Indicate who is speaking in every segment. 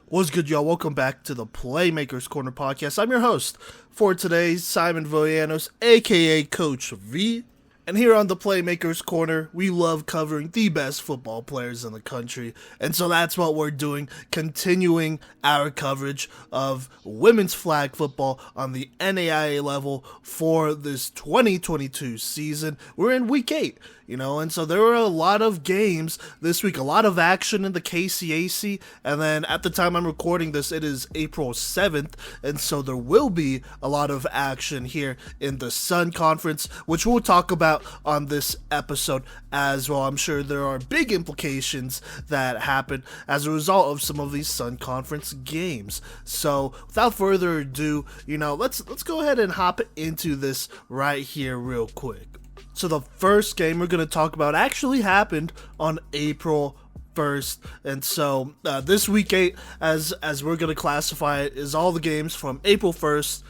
Speaker 1: What's good, y'all? Welcome back to the Playmakers Corner podcast. I'm your host for today, Simon Villanos, aka Coach V. And here on the Playmakers Corner, we love covering the best football players in the country. And so that's what we're doing, continuing our coverage of women's flag football on the NAIA level for this 2022 season. We're in week 8. And so there were a lot of games this week, a lot of action in the KCAC, and then at the time I'm recording this, it is April 7th, and so there will be a lot of action here in the Sun Conference, which we'll talk about on this episode as well. I'm sure there are big implications that happen as a result of some of these Sun Conference games. So without further ado, let's go ahead and hop into this right here real quick. So the first game we're going to talk about actually happened on April 1st, and so this week 8, as we're going to classify it, is all the games from April 1st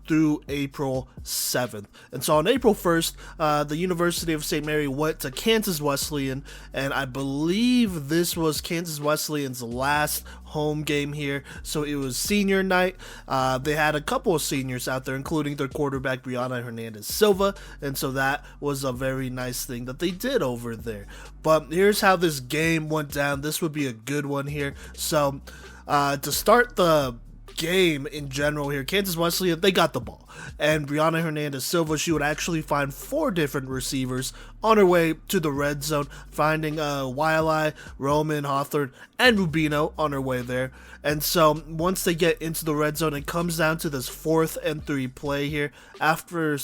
Speaker 1: through April 7th. And so on April 1st, the University of St. Mary went to Kansas Wesleyan, and I believe this was Kansas Wesleyan's last home game here, so it was senior night. They had a couple of seniors out there, including their quarterback Brianna Hernandez Silva, and so that was a very nice thing that they did over there. But here's how this game went down. This would be a good one here. So to start the game in general here, Kansas Wesleyan, they got the ball, and Brianna Hernandez Silva, she would actually find 4 different receivers on her way to the red zone, finding Wiley, Roman, Hawthorne, and Rubino on her way there. And so once they get into the red zone, it comes down to this 4th and 3 play here. After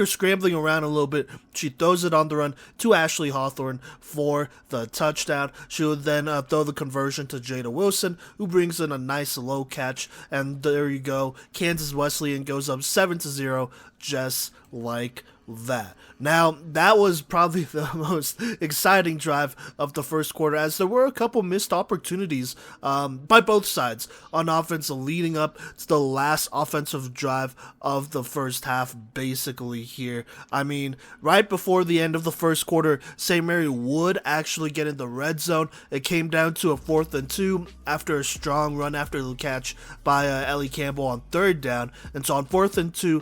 Speaker 1: scrambling around a little bit, she throws it on the run to Ashley Hawthorne for the touchdown. She would then throw the conversion to Jada Wilson, who brings in a nice low catch, and there you go. Kansas Wesleyan goes up 7-0, just like that. Now, that was probably the most exciting drive of the first quarter, as there were a couple missed opportunities by both sides on offense leading up to the last offensive drive of the first half, basically here. I mean, right before the end of the first quarter, St. Mary would actually get in the red zone. It came down to a 4th and 2 after a strong run after the catch by Ellie Campbell on 3rd down. And so on 4th and 2,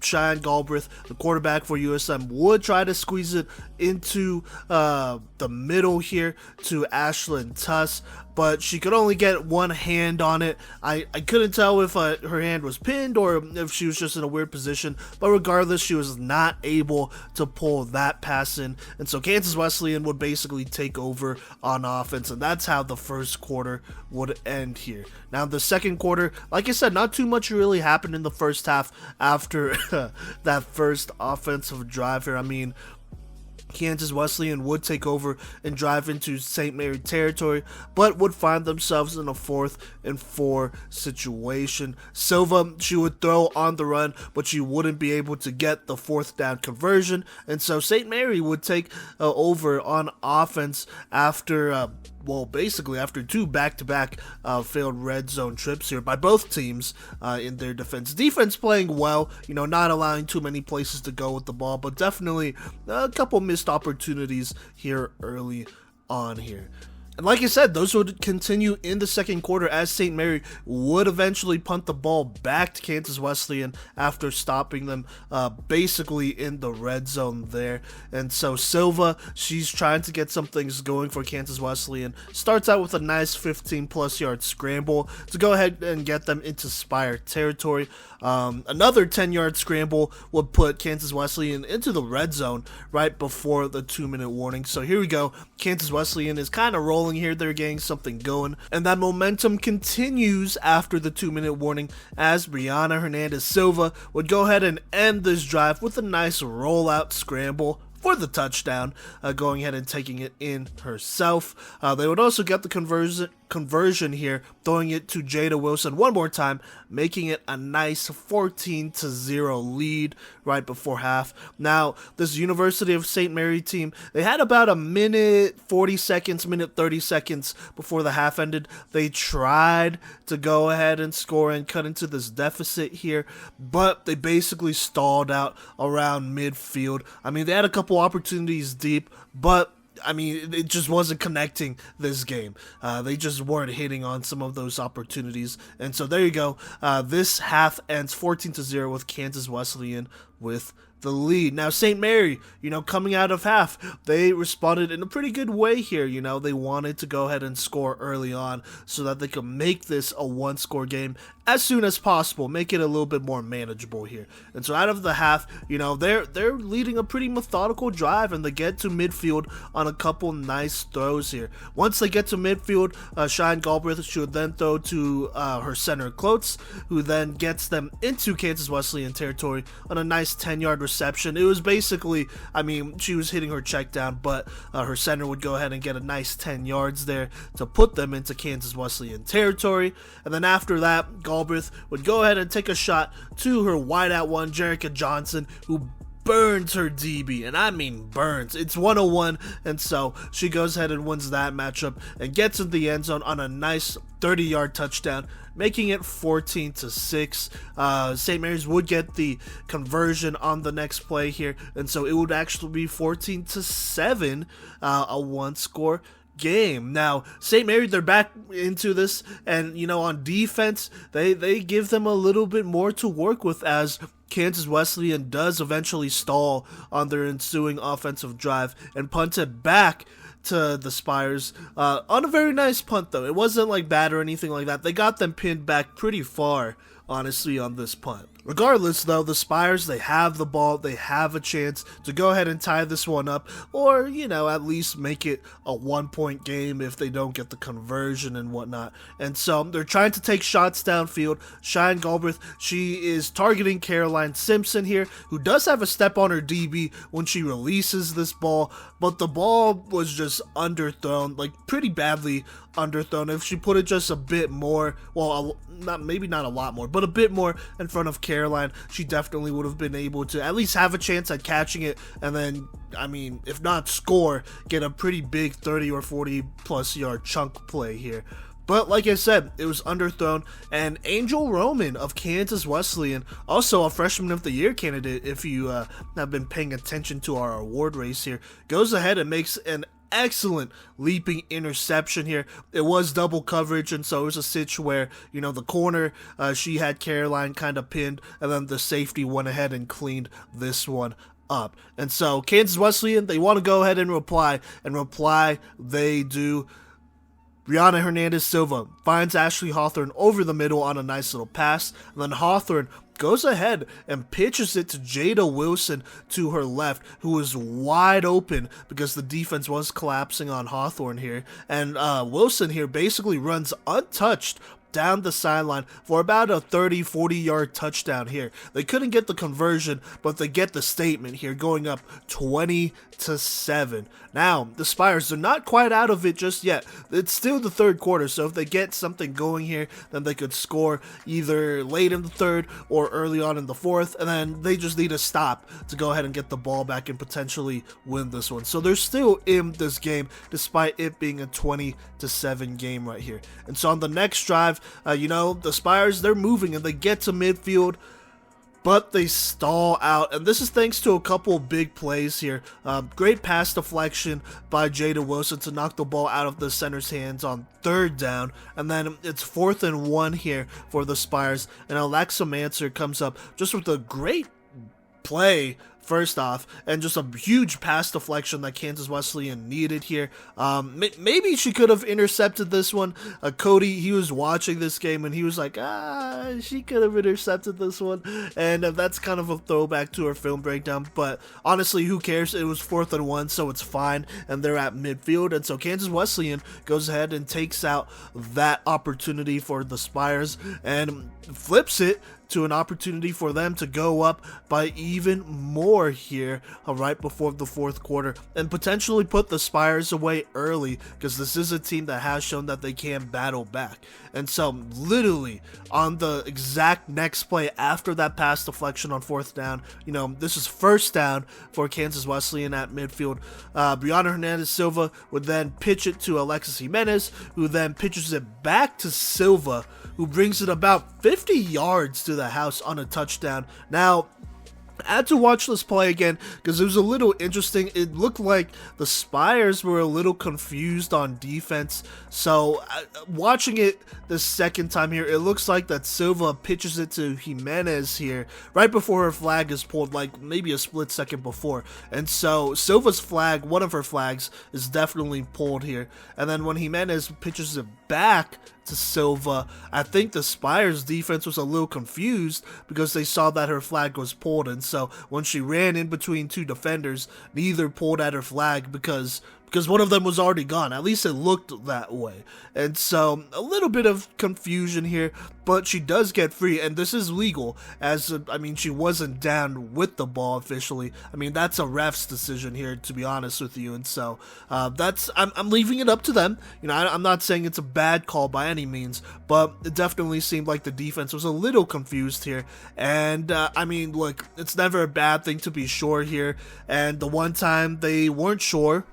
Speaker 1: Cheyenne Galbraith, the quarterback for USM, would try to squeeze it into the middle here to Ashlyn Tuss, but she could only get one hand on it. I couldn't tell if her hand was pinned or if she was just in a weird position, but regardless, she was not able to pull that pass in, and so Kansas Wesleyan would basically take over on offense, and that's how the first quarter would end here. Now, the second quarter, like I said, not too much really happened in the first half after that first offensive drive here. I mean, Kansas Wesleyan would take over and drive into St. Mary territory, but would find themselves in a 4th and 4 situation. Silva, she would throw on the run, but she wouldn't be able to get the 4th down conversion, and so St. Mary would take over on offense after basically after 2 back-to-back failed red zone trips here by both teams in their defense. Defense playing well, not allowing too many places to go with the ball, but definitely a couple missed opportunities here early on here. And like I said, those would continue in the second quarter as St. Mary would eventually punt the ball back to Kansas Wesleyan after stopping them basically in the red zone there. And so Silva, she's trying to get some things going for Kansas Wesleyan. Starts out with a nice 15-plus yard scramble to go ahead and get them into Spire territory. Another 10-yard scramble would put Kansas Wesleyan into the red zone right before the 2-minute warning. So here we go. Kansas Wesleyan is kind of rolling here. They're getting something going, and that momentum continues after the 2-minute warning as Brianna Hernandez Silva would go ahead and end this drive with a nice rollout scramble for the touchdown, going ahead and taking it in herself. They would also get the conversion here, throwing it to Jada Wilson one more time, making it a nice 14-0 lead right before half. Now, this University of St. Mary team, they had about a minute 30 seconds before the half ended. They tried to go ahead and score and cut into this deficit here, but they basically stalled out around midfield. I mean, they had a couple opportunities deep, but I mean, it just wasn't connecting this game. They just weren't hitting on some of those opportunities. And so there you go. This half ends 14-0 with Kansas Wesleyan with the lead. Now, St. Mary, coming out of half, they responded in a pretty good way here. They wanted to go ahead and score early on so that they could make this a one-score game as soon as possible, make it a little bit more manageable here. And so out of the half, they're leading a pretty methodical drive, and they get to midfield on a couple nice throws here. Once they get to midfield, Shine Galbraith should then throw to her center Klotz, who then gets them into Kansas Wesleyan territory on a nice 10-yard reception. It was basically, she was hitting her check down, but her center would go ahead and get a nice 10 yards there to put them into Kansas Wesleyan territory. And then after that, Galbraith would go ahead and take a shot to her wideout one, Jerica Johnson, who burns her DB, and I mean burns. It's 101, and so she goes ahead and wins that matchup and gets in the end zone on a nice 30-yard touchdown, making it 14-6. St. Mary's would get the conversion on the next play here, and so it would actually be 14-7, a one-score game. Now, St. Mary, they're back into this, and on defense, they give them a little bit more to work with, as Kansas Wesleyan does eventually stall on their ensuing offensive drive and punt it back to the Spires on a very nice punt, though. It wasn't like bad or anything like that. They got them pinned back pretty far, honestly, on this punt. Regardless, though, the Spires, they have the ball, they have a chance to go ahead and tie this one up, or, at least make it a one-point game if they don't get the conversion and whatnot. And so they're trying to take shots downfield. Shine Galbraith, she is targeting Caroline Simpson here, who does have a step on her DB when she releases this ball, but the ball was just underthrown, like pretty badly underthrown. If she put it just a bit more, well, maybe not a lot more, but a bit more in front of Caroline, she definitely would have been able to at least have a chance at catching it, and then, if not score, get a pretty big 30 or 40 plus yard chunk play here. But like I said, it was underthrown, and Angel Roman of Kansas Wesleyan, also a Freshman of the Year candidate if you have been paying attention to our award race here, goes ahead and makes an excellent leaping interception here. It was double coverage, and so it was a sitch where, the corner, she had Caroline kind of pinned, and then the safety went ahead and cleaned this one up. And so Kansas Wesleyan, they want to go ahead and reply they do. Brianna Hernandez Silva finds Ashley Hawthorne over the middle on a nice little pass, and then Hawthorne goes ahead and pitches it to Jada Wilson to her left, who is wide open because the defense was collapsing on Hawthorne here, and Wilson here basically runs untouched down the sideline for about a 30-40 yard touchdown here. They couldn't get the conversion, but they get the statement here, going up 20-7. Now, the Spires are not quite out of it just yet. It's still the third quarter, so if they get something going here, then they could score either late in the third or early on in the fourth, and then they just need a stop to go ahead and get the ball back and potentially win this one. So they're still in this game, despite it being a 20-7 game right here. And so on the next drive, the Spires, they're moving and they get to midfield, but they stall out, and this is thanks to a couple of big plays here. Great pass deflection by Jada Wilson to knock the ball out of the center's hands on third down, and then it's 4th and 1 here for the Spires, and Alexa Manser comes up just with a great play first off, and just a huge pass deflection that Kansas Wesleyan needed here. Maybe she could have intercepted this one. Cody, he was watching this game, and he was like, she could have intercepted this one, and that's kind of a throwback to her film breakdown, but honestly, who cares? It was 4th and 1, so it's fine, and they're at midfield, and so Kansas Wesleyan goes ahead and takes out that opportunity for the Spires, and flips it to an opportunity for them to go up by even more here right before the fourth quarter, and potentially put the Spires away early, because this is a team that has shown that they can battle back. And so literally on the exact next play after that pass deflection on 4th down, this is 1st down for Kansas Wesleyan at midfield. Brianna Hernandez Silva would then pitch it to Alexis Jimenez, who then pitches it back to Silva, who brings it about 50 yards to the house on a touchdown. Now, I had to watch this play again because it was a little interesting. It looked like the Spires were a little confused on defense. So watching it the second time here, it looks like that Silva pitches it to Jimenez here right before her flag is pulled, like maybe a split second before. And so Silva's flag, one of her flags, is definitely pulled here. And then when Jimenez pitches it back to Silva, I think the Spires defense was a little confused because they saw that her flag was pulled, and so when she ran in between two defenders, neither pulled at her flag because one of them was already gone. At least it looked that way. And so a little bit of confusion here, but she does get free, and this is legal, as I mean, she wasn't down with the ball officially. I mean, that's a ref's decision here, to be honest with you. And so that's I'm leaving it up to them. You know, I'm not saying it's a bad call by any means, but it definitely seemed like the defense was a little confused here. And I mean, look, it's never a bad thing to be sure here, and the one time they weren't sure,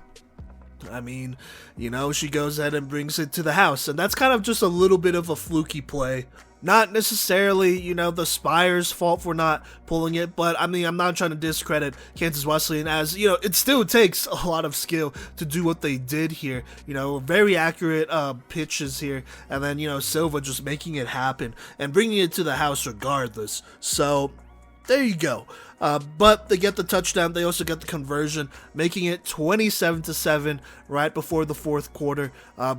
Speaker 1: I mean, you know, she goes ahead and brings it to the house, and that's kind of just a little bit of a fluky play. Not necessarily, you know, the Spires' fault for not pulling it, but I mean, I'm not trying to discredit Kansas Wesleyan, as, you know, it still takes a lot of skill to do what they did here. You know, very accurate pitches here, and then, you know, Silva just making it happen and bringing it to the house regardless. So there you go. But they get the touchdown. They also get the conversion, making it 27-7 right before the fourth quarter.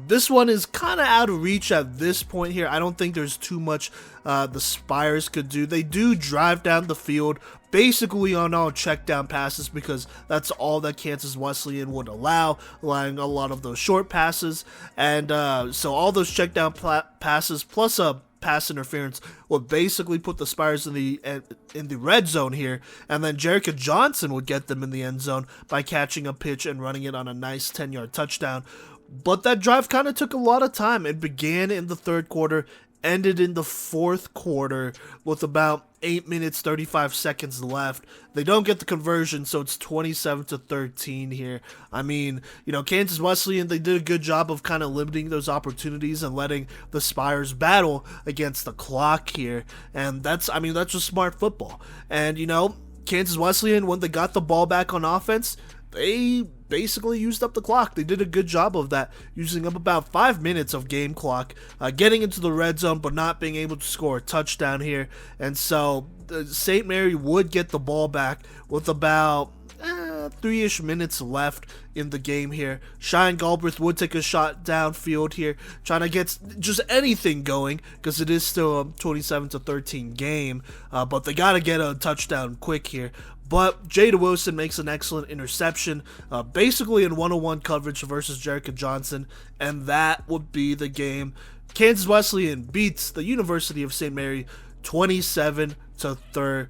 Speaker 1: This one is kind of out of reach at this point here. I don't think there's too much the Spires could do. They do drive down the field basically on all check down passes because that's all that Kansas Wesleyan would allow, allowing a lot of those short passes. And so all those check down passes plus a pass interference would basically put the Spires in the red zone here, and then Jerica Johnson would get them in the end zone by catching a pitch and running it on a nice 10-yard touchdown. But that drive kind of took a lot of time. It began in the third quarter, ended in the fourth quarter with about 8 minutes 35 seconds left. They don't get the conversion, so it's 27-13 here. I mean, you know, Kansas Wesleyan, they did a good job of kind of limiting those opportunities and letting the Spires battle against the clock here. And that's just smart football. And, you know, Kansas Wesleyan, when they got the ball back on offense, they basically used up the clock. They did a good job of that, using up about 5 minutes of game clock, getting into the red zone, but not being able to score a touchdown here. And so St. Mary would get the ball back with about 3-ish minutes left in the game here. Cheyenne Galbraith would take a shot downfield here, trying to get just anything going, because it is still a 27-13 game, but they got to get a touchdown quick here. But Jada Wilson makes an excellent interception, basically in one-on-one coverage versus Jerica Johnson, and that would be the game. Kansas Wesleyan beats the University of St. Mary 27-13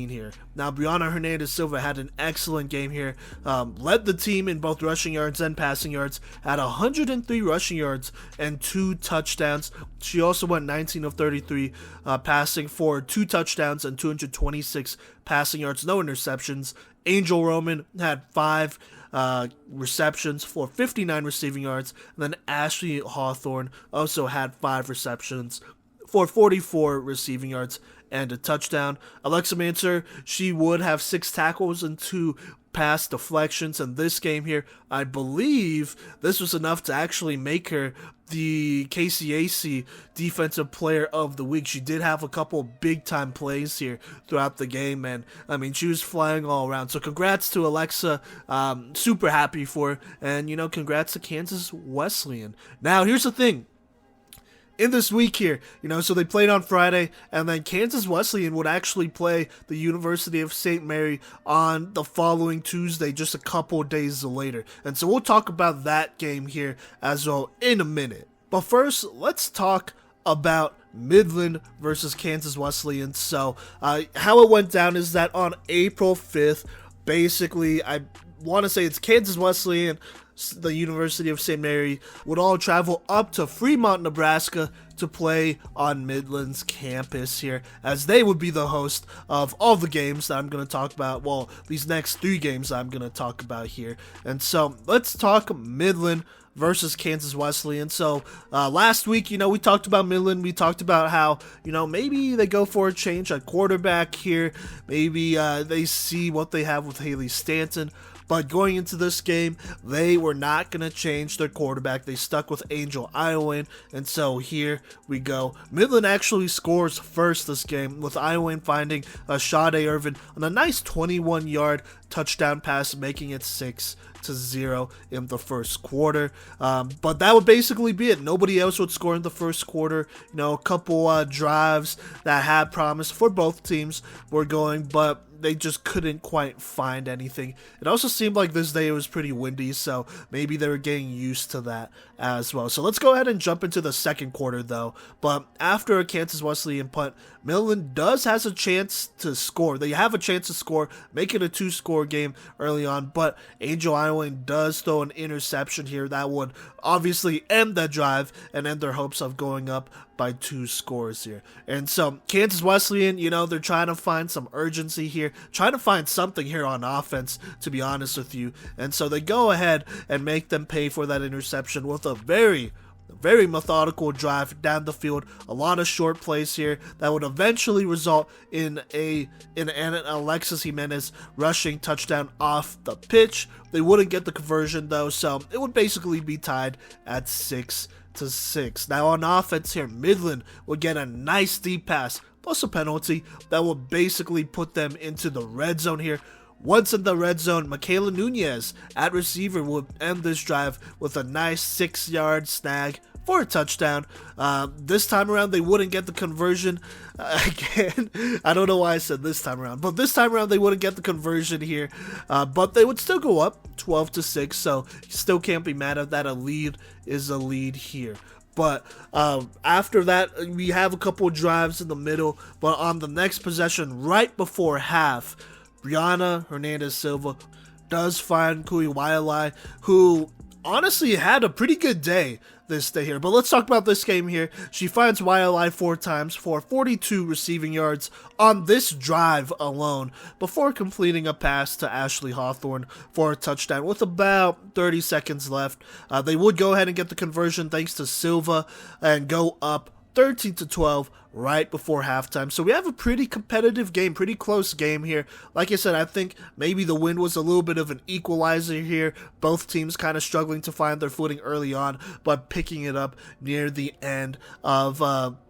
Speaker 1: here. Now, Brianna Hernandez Silva had an excellent game here, led the team in both rushing yards and passing yards, had 103 rushing yards and 2 touchdowns. She also went 19 of 33 passing for 2 touchdowns and 226 passing yards, no interceptions. Angel Roman had 5 receptions for 59 receiving yards, and then Ashley Hawthorne also had 5 receptions for 44 receiving yards and a touchdown. Alexa Manser, she would have 6 tackles and 2 pass deflections in this game here. I believe this was enough to actually make her the KCAC Defensive Player of the Week. She did have a couple big-time plays here throughout the game, and I mean, she was flying all around. So congrats to Alexa. Super happy for her, and, you know, congrats to Kansas Wesleyan. Now, here's the thing. In this week here, you know, so they played on Friday, and then Kansas Wesleyan would actually play the University of St. Mary on the following Tuesday, just a couple days later. And so we'll talk about that game here as well in a minute. But first, let's talk about Midland versus Kansas Wesleyan. So how it went down is that on April 5th, basically, want to say it's Kansas Wesleyan, the University of St. Mary, would all travel up to Fremont, Nebraska to play on Midland's campus here, as they would be the host of all the games that I'm going to talk about. Well, these next 3 games I'm going to talk about here. And so let's talk Midland versus Kansas Wesleyan. So last week, we talked about Midland. We talked about how, maybe they go for a change at quarterback here. Maybe they see what they have with Haley Stanton. But going into this game, they were not going to change their quarterback. They stuck with Angel Iowan, and so here we go. Midland actually scores first this game, with Iowan finding Sade Irvin on a nice 21-yard touchdown pass, making it 6-0 in the first quarter. But that would basically be it. Nobody else would score in the first quarter. A couple drives that had promise for both teams were going, but they just couldn't quite find anything. It also seemed like this day it was pretty windy, so maybe they were getting used to that as well. So let's go ahead and jump into the second quarter, though. But after a Kansas Wesleyan punt, Midland has a chance to score. They have a chance to score, make it a 2-score game early on, but Angel Iowan does throw an interception here that would obviously end that drive and end their hopes of going up by 2 scores here. And so Kansas Wesleyan, they're trying to find some urgency here, trying to find something here on offense, to be honest with you. And so they go ahead and make them pay for that interception with a very methodical drive down the field. A lot of short plays here that would eventually result in an Alexis Jimenez rushing touchdown off the pitch. They wouldn't get the conversion though, so it would basically be tied at 6-6. Now on offense here, Midland would get a nice deep pass plus a penalty that will basically put them into the red zone here. Once in the red zone, Michaela Nunez at receiver would end this drive with a nice 6-yard snag for a touchdown. This time around, they wouldn't get the conversion. Again, I don't know why I said this time around, but this time around, they wouldn't get the conversion here. But they would still go up 12-6, so you still can't be mad at that. A lead is a lead here. But after that, we have a couple drives in the middle. But on the next possession, right before half, Brianna Hernandez Silva does find Kui Wailai, who honestly had a pretty good day this day here. But let's talk about this game here. She finds Wailai 4 times for 42 receiving yards on this drive alone before completing a pass to Ashley Hawthorne for a touchdown with about 30 seconds left. They would go ahead and get the conversion thanks to Silva and go up 13-12 right before halftime. So we have a pretty competitive game, pretty close game here. Like I said, I think maybe the win was a little bit of an equalizer here. Both teams kind of struggling to find their footing early on, but picking it up near the end of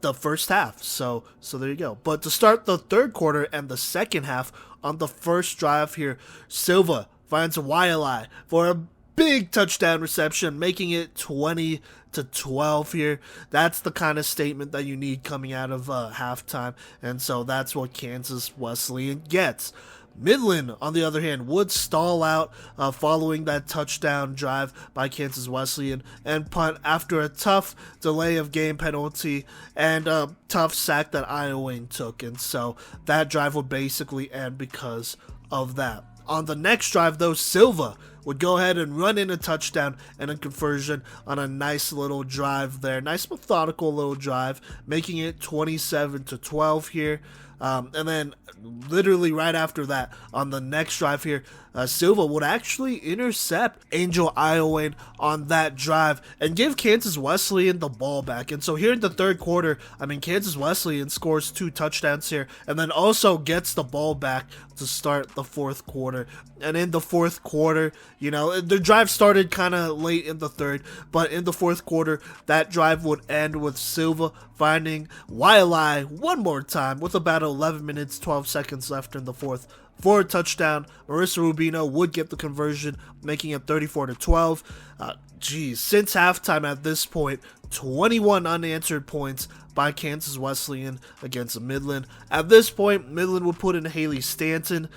Speaker 1: the first half. So there you go. But to start the third quarter and the second half, on the first drive here, Silva finds Wailai for a big touchdown reception, making it 20-12 here. That's the kind of statement that you need coming out of halftime, and so that's what Kansas Wesleyan gets. Midland, on the other hand, would stall out following that touchdown drive by Kansas Wesleyan and punt after a tough delay of game penalty and a tough sack that Iowa took, and so that drive would basically end because of that. On the next drive, though, Silva would go ahead and run in a touchdown and a conversion on a nice little drive there. Nice methodical little drive, making it 27-12 here. And then literally right after that, on the next drive here, Silva would actually intercept Angel Iowa on that drive and give Kansas Wesleyan the ball back. And so here in the third quarter, Kansas Wesleyan scores 2 touchdowns here and then also gets the ball back to start the fourth quarter. And in the fourth quarter, the drive started kind of late in the third, but in the fourth quarter, that drive would end with Silva finding Wailai one more time with about 11 minutes, 12 seconds left in the fourth for a touchdown. Marissa Rubino would get the conversion, making it 34-12. Since halftime at this point, 21 unanswered points by Kansas Wesleyan against Midland. At this point, Midland would put in Haley Stanton,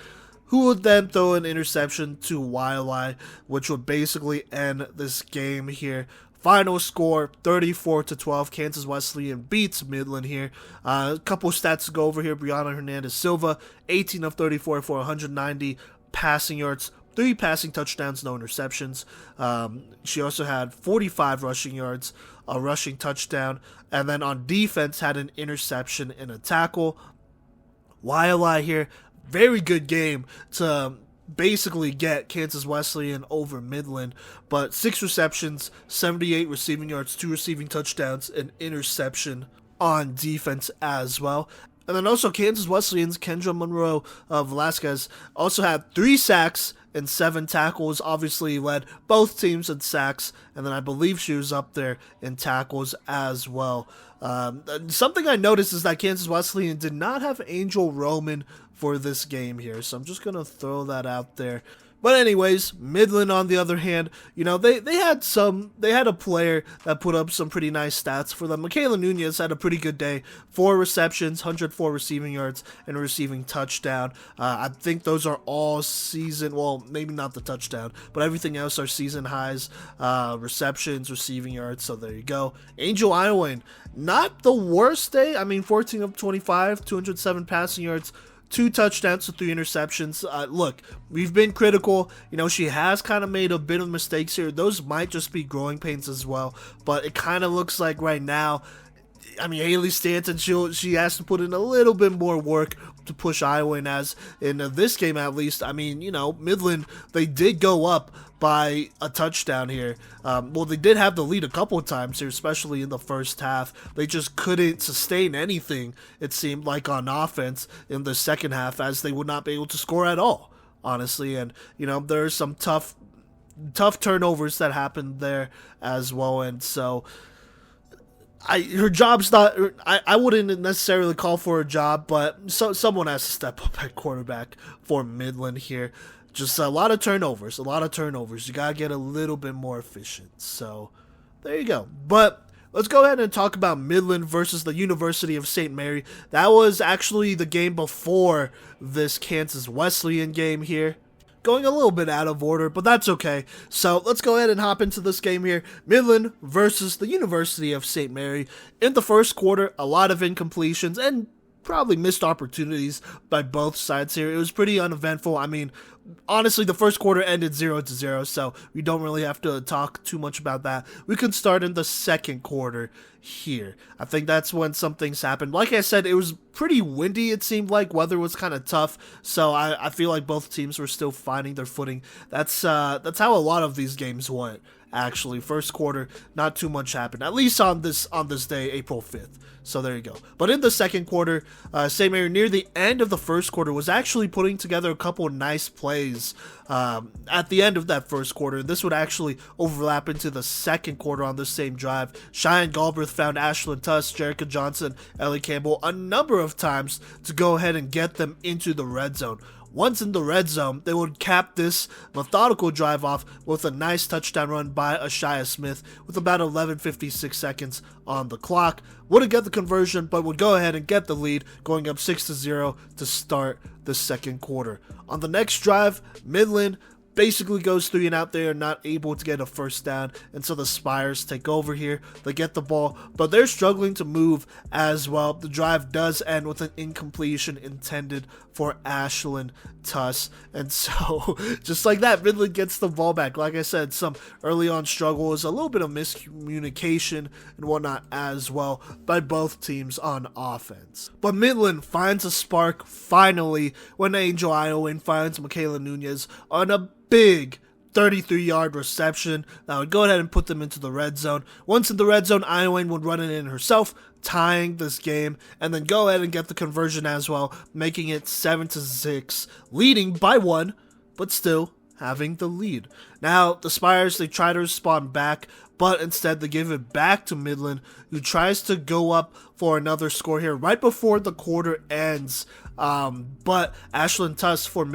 Speaker 1: who would then throw an interception to Wailai, which would basically end this game here. Final score, 34-12. Kansas Wesleyan beats Midland here. A couple stats to go over here. Brianna Hernandez Silva, 18 of 34 for 190 passing yards, 3 passing touchdowns, no interceptions. She also had 45 rushing yards, a rushing touchdown, and then on defense had an interception and a tackle. Wildeye here, very good game to basically get Kansas Wesleyan over Midland, but 6 receptions, 78 receiving yards, 2 receiving touchdowns, an interception on defense as well. And then also Kansas Wesleyan's Kendra Monroe Velasquez also had 3 sacks and 7 tackles, obviously led both teams in sacks, and then I believe she was up there in tackles as well. Something I noticed is that Kansas Wesleyan did not have Angel Roman for this game here, so I'm just going to throw that out there. But anyways, Midland on the other hand, you know, they had a player that put up some pretty nice stats for them. Michaela Nunez had a pretty good day, 4 receptions, 104 receiving yards, and a receiving touchdown. I think those are all season, well, maybe not the touchdown, but everything else are season highs, receptions, receiving yards, so there you go. Angel Iowan, not the worst day. I mean, 14 of 25, 207 passing yards, 2 touchdowns to 3 interceptions. Look, we've been critical. You know, she has kind of made a bit of mistakes here. Those might just be growing pains as well. But it kind of looks like right now, I mean, Haley Stanton, she has to put in a little bit more work to push Iowa in, as in this game at least. I mean, you know, Midland, they did go up by a touchdown here. Well, they did have the lead a couple of times here, especially in the first half. They just couldn't sustain anything, it seemed like, on offense in the second half, as they would not be able to score at all, honestly. And, you know, there's some tough turnovers that happened there as well. And so her job's not, I wouldn't necessarily call for a job, but someone has to step up at quarterback for Midland here. Just a lot of turnovers. You gotta get a little bit more efficient. So there you go. But let's go ahead and talk about Midland versus the University of St. Mary. That was actually the game before this Kansas Wesleyan game here. Going a little bit out of order, but that's okay. So let's go ahead and hop into this game here. Midland versus the University of St. Mary. In the first quarter, a lot of incompletions and probably missed opportunities by both sides here. It was pretty uneventful. I mean, honestly, the first quarter ended 0-0, so we don't really have to talk too much about that. We can start in the second quarter here. I think that's when some things happened. Like I said, it was pretty windy, it seemed like. Weather was kind of tough, so I feel like both teams were still finding their footing. That's how a lot of these games went, actually. First quarter, not too much happened, at least on this day, April 5th. So there you go. But in the second quarter, St. Mary, near the end of the first quarter, was actually putting together a couple of nice plays at the end of that first quarter. This would actually overlap into the second quarter on this same drive. Cheyenne Galbraith found Ashlyn Tuss, Jerica Johnson, Ellie Campbell a number of times to go ahead and get them into the red zone. Once in the red zone, they would cap this methodical drive off with a nice touchdown run by Ashaya Smith with about 11:56 seconds on the clock. Wouldn't get the conversion, but would go ahead and get the lead, going up 6-0 to start the second quarter. On the next drive, Midland basically goes 3 and out there, not able to get a first down, and so the Spires take over here. They get the ball, but they're struggling to move as well. The drive does end with an incompletion intended for Ashlyn Tuss, and so just like that, Midland gets the ball back. Like I said, some early on struggles, a little bit of miscommunication and whatnot as well by both teams on offense. But Midland finds a spark finally when Angel Iowan finds Michaela Nunez on a big 33-yard reception that would go ahead and put them into the red zone. Once in the red zone, Iowan would run it in herself, tying this game, and then go ahead and get the conversion as well, making it 7-6, leading by 1, but still having the lead. Now, the Spires, they try to respond back, but instead they give it back to Midland, who tries to go up for another score here right before the quarter ends. But Ashlyn Tuss for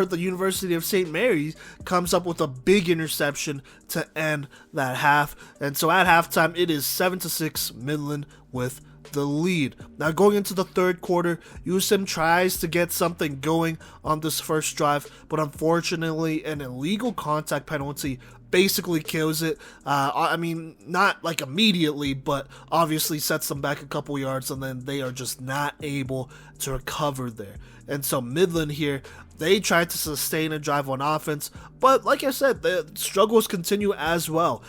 Speaker 1: the University of St. Mary's comes up with a big interception to end that half. And so at halftime, it is 7-6, Midland with the lead. Now going into the third quarter, USM tries to get something going on this first drive, but unfortunately an illegal contact penalty basically kills it. I mean, not like immediately, but obviously sets them back a couple yards, and then they are just not able to recover there. And so Midland here, they tried to sustain a drive on offense, but like I said, the struggles continue as well.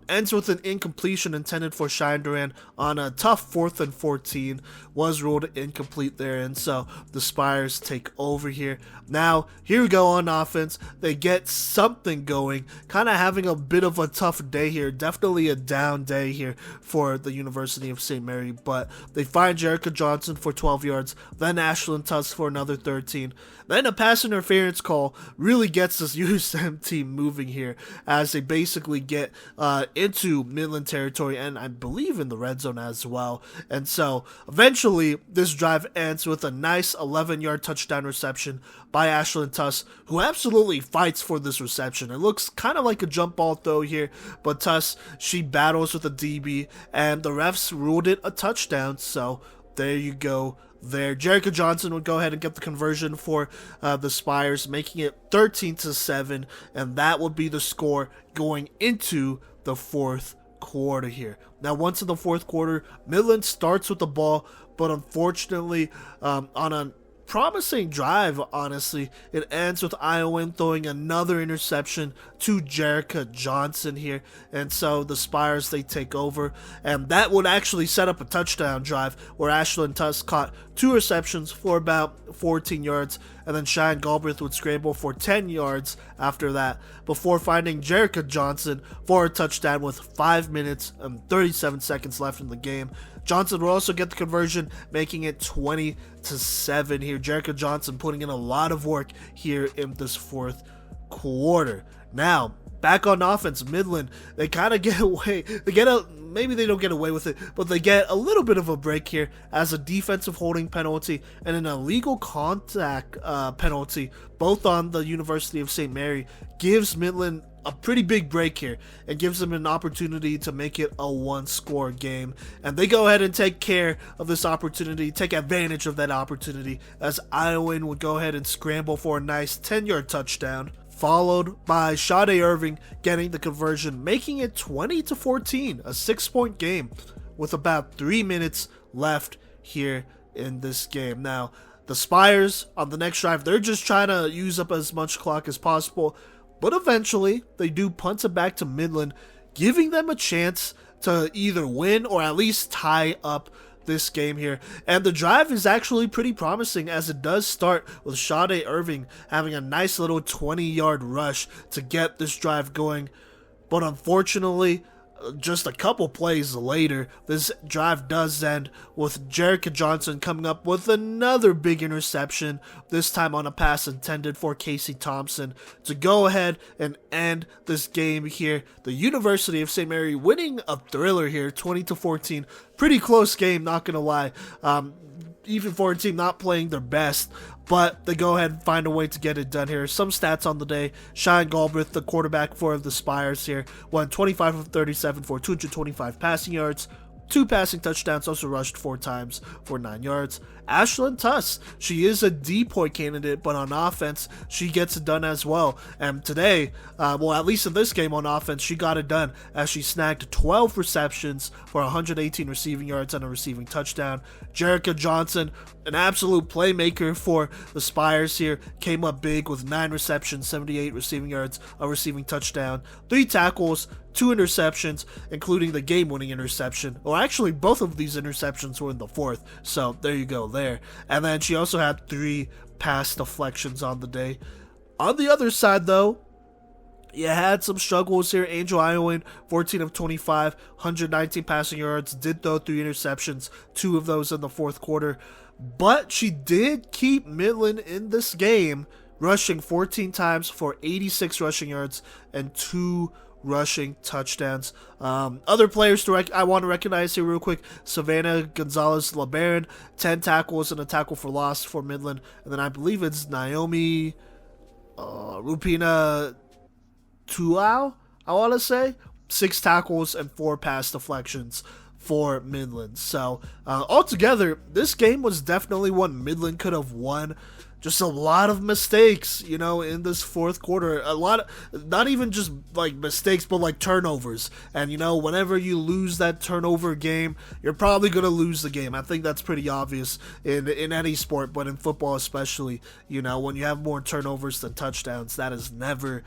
Speaker 1: Ends with an incompletion intended for Cheyenne Duran on a tough 4th and 14, was ruled incomplete there, and so the Spires take over here. Now, here we go on offense. They get something going, kind of having a bit of a tough day here, definitely a down day here for the University of St. Mary, but they find Jerica Johnson for 12 yards, then Ashlyn Tuss for another 13. Then a pass interference call really gets this USM team moving here as they basically get into Midland territory and I believe in the red zone as well. And so eventually this drive ends with a nice 11-yard touchdown reception by Ashlyn Tuss, who absolutely fights for this reception. It looks kind of like a jump ball throw here, but Tuss, she battles with a DB and the refs ruled it a touchdown. So there you go. There, Jerica Johnson would go ahead and get the conversion for the Spires, making it 13-7, and that would be the score going into the fourth quarter here. Now, once in the fourth quarter, Midland starts with the ball, but unfortunately, on a promising drive, honestly, it ends with Iowan throwing another interception to Jerica Johnson here, and so the Spires, they take over, and that would actually set up a touchdown drive where Ashlyn Tuss caught 2 receptions for about 14 yards, and then Cheyenne Galbraith would scramble for 10 yards after that, before finding Jerica Johnson for a touchdown with 5 minutes and 37 seconds left in the game. Johnson will also get the conversion, making it 20-7 here. Jerica Johnson putting in a lot of work here in this fourth quarter. Now, back on offense, Midland, they kind of get away. Maybe they don't get away with it, but they get a little bit of a break here as a defensive holding penalty and an illegal contact penalty, both on the University of St. Mary, gives Midland a pretty big break here and gives them an opportunity to make it a 1-score game. And they go ahead and take care of this opportunity, take advantage of that opportunity, as Iowan would go ahead and scramble for a nice 10-yard touchdown, followed by Sade Irving getting the conversion, making it 20-14, a 6-point game with about 3 minutes left here in this game. Now, the Spires on the next drive, they're just trying to use up as much clock as possible, but eventually they do punt it back to Midland, giving them a chance to either win or at least tie up this game here. And the drive is actually pretty promising, as it does start with Sade Irving having a nice little 20-yard rush to get this drive going. But unfortunately, just a couple plays later, this drive does end with Jerica Johnson coming up with another big interception, this time on a pass intended for Casey Thompson, to go ahead and end this game here. The University of St. Mary winning a thriller here, 20-14. Pretty close game, not gonna lie. Even for a team not playing their best, but they go ahead and find a way to get it done here. Some stats on the day. Cheyenne Galbraith, the quarterback for the Spires here, won 25 of 37 for 225 passing yards, 2 passing touchdowns, also rushed 4 times for 9 yards. Ashlyn Tuss, she is a D-point candidate, but on offense, she gets it done as well. And today, well, at least in this game on offense, she got it done as she snagged 12 receptions for 118 receiving yards and a receiving touchdown. Jerica Johnson, an absolute playmaker for the Spires here, came up big with 9 receptions, 78 receiving yards, a receiving touchdown, 3 tackles, 2 interceptions, including the game-winning interception. Well, actually, both of these interceptions were in the fourth, so there you go there. And then she also had 3 pass deflections on the day. On the other side, though, you had some struggles here. Angel Iowan, 14 of 25, 119 passing yards, did throw 3 interceptions, 2 of those in the fourth quarter. But she did keep Midland in this game, rushing 14 times for 86 rushing yards and 2 rushing touchdowns. Other players I want to recognize here real quick: Savannah Gonzalez-LeBaron, 10 tackles and a tackle for loss for Midland. And then I believe it's Naomi Rupina Tuau, I want to say, 6 tackles and 4 pass deflections for Midland. So altogether, this game was definitely one Midland could have won. just a lot of mistakes, in this fourth quarter. A lot of, not even just like mistakes, but like turnovers. And, whenever you lose that turnover game, you're probably going to lose the game. I think that's pretty obvious in any sport, but in football especially, when you have more turnovers than touchdowns, that is never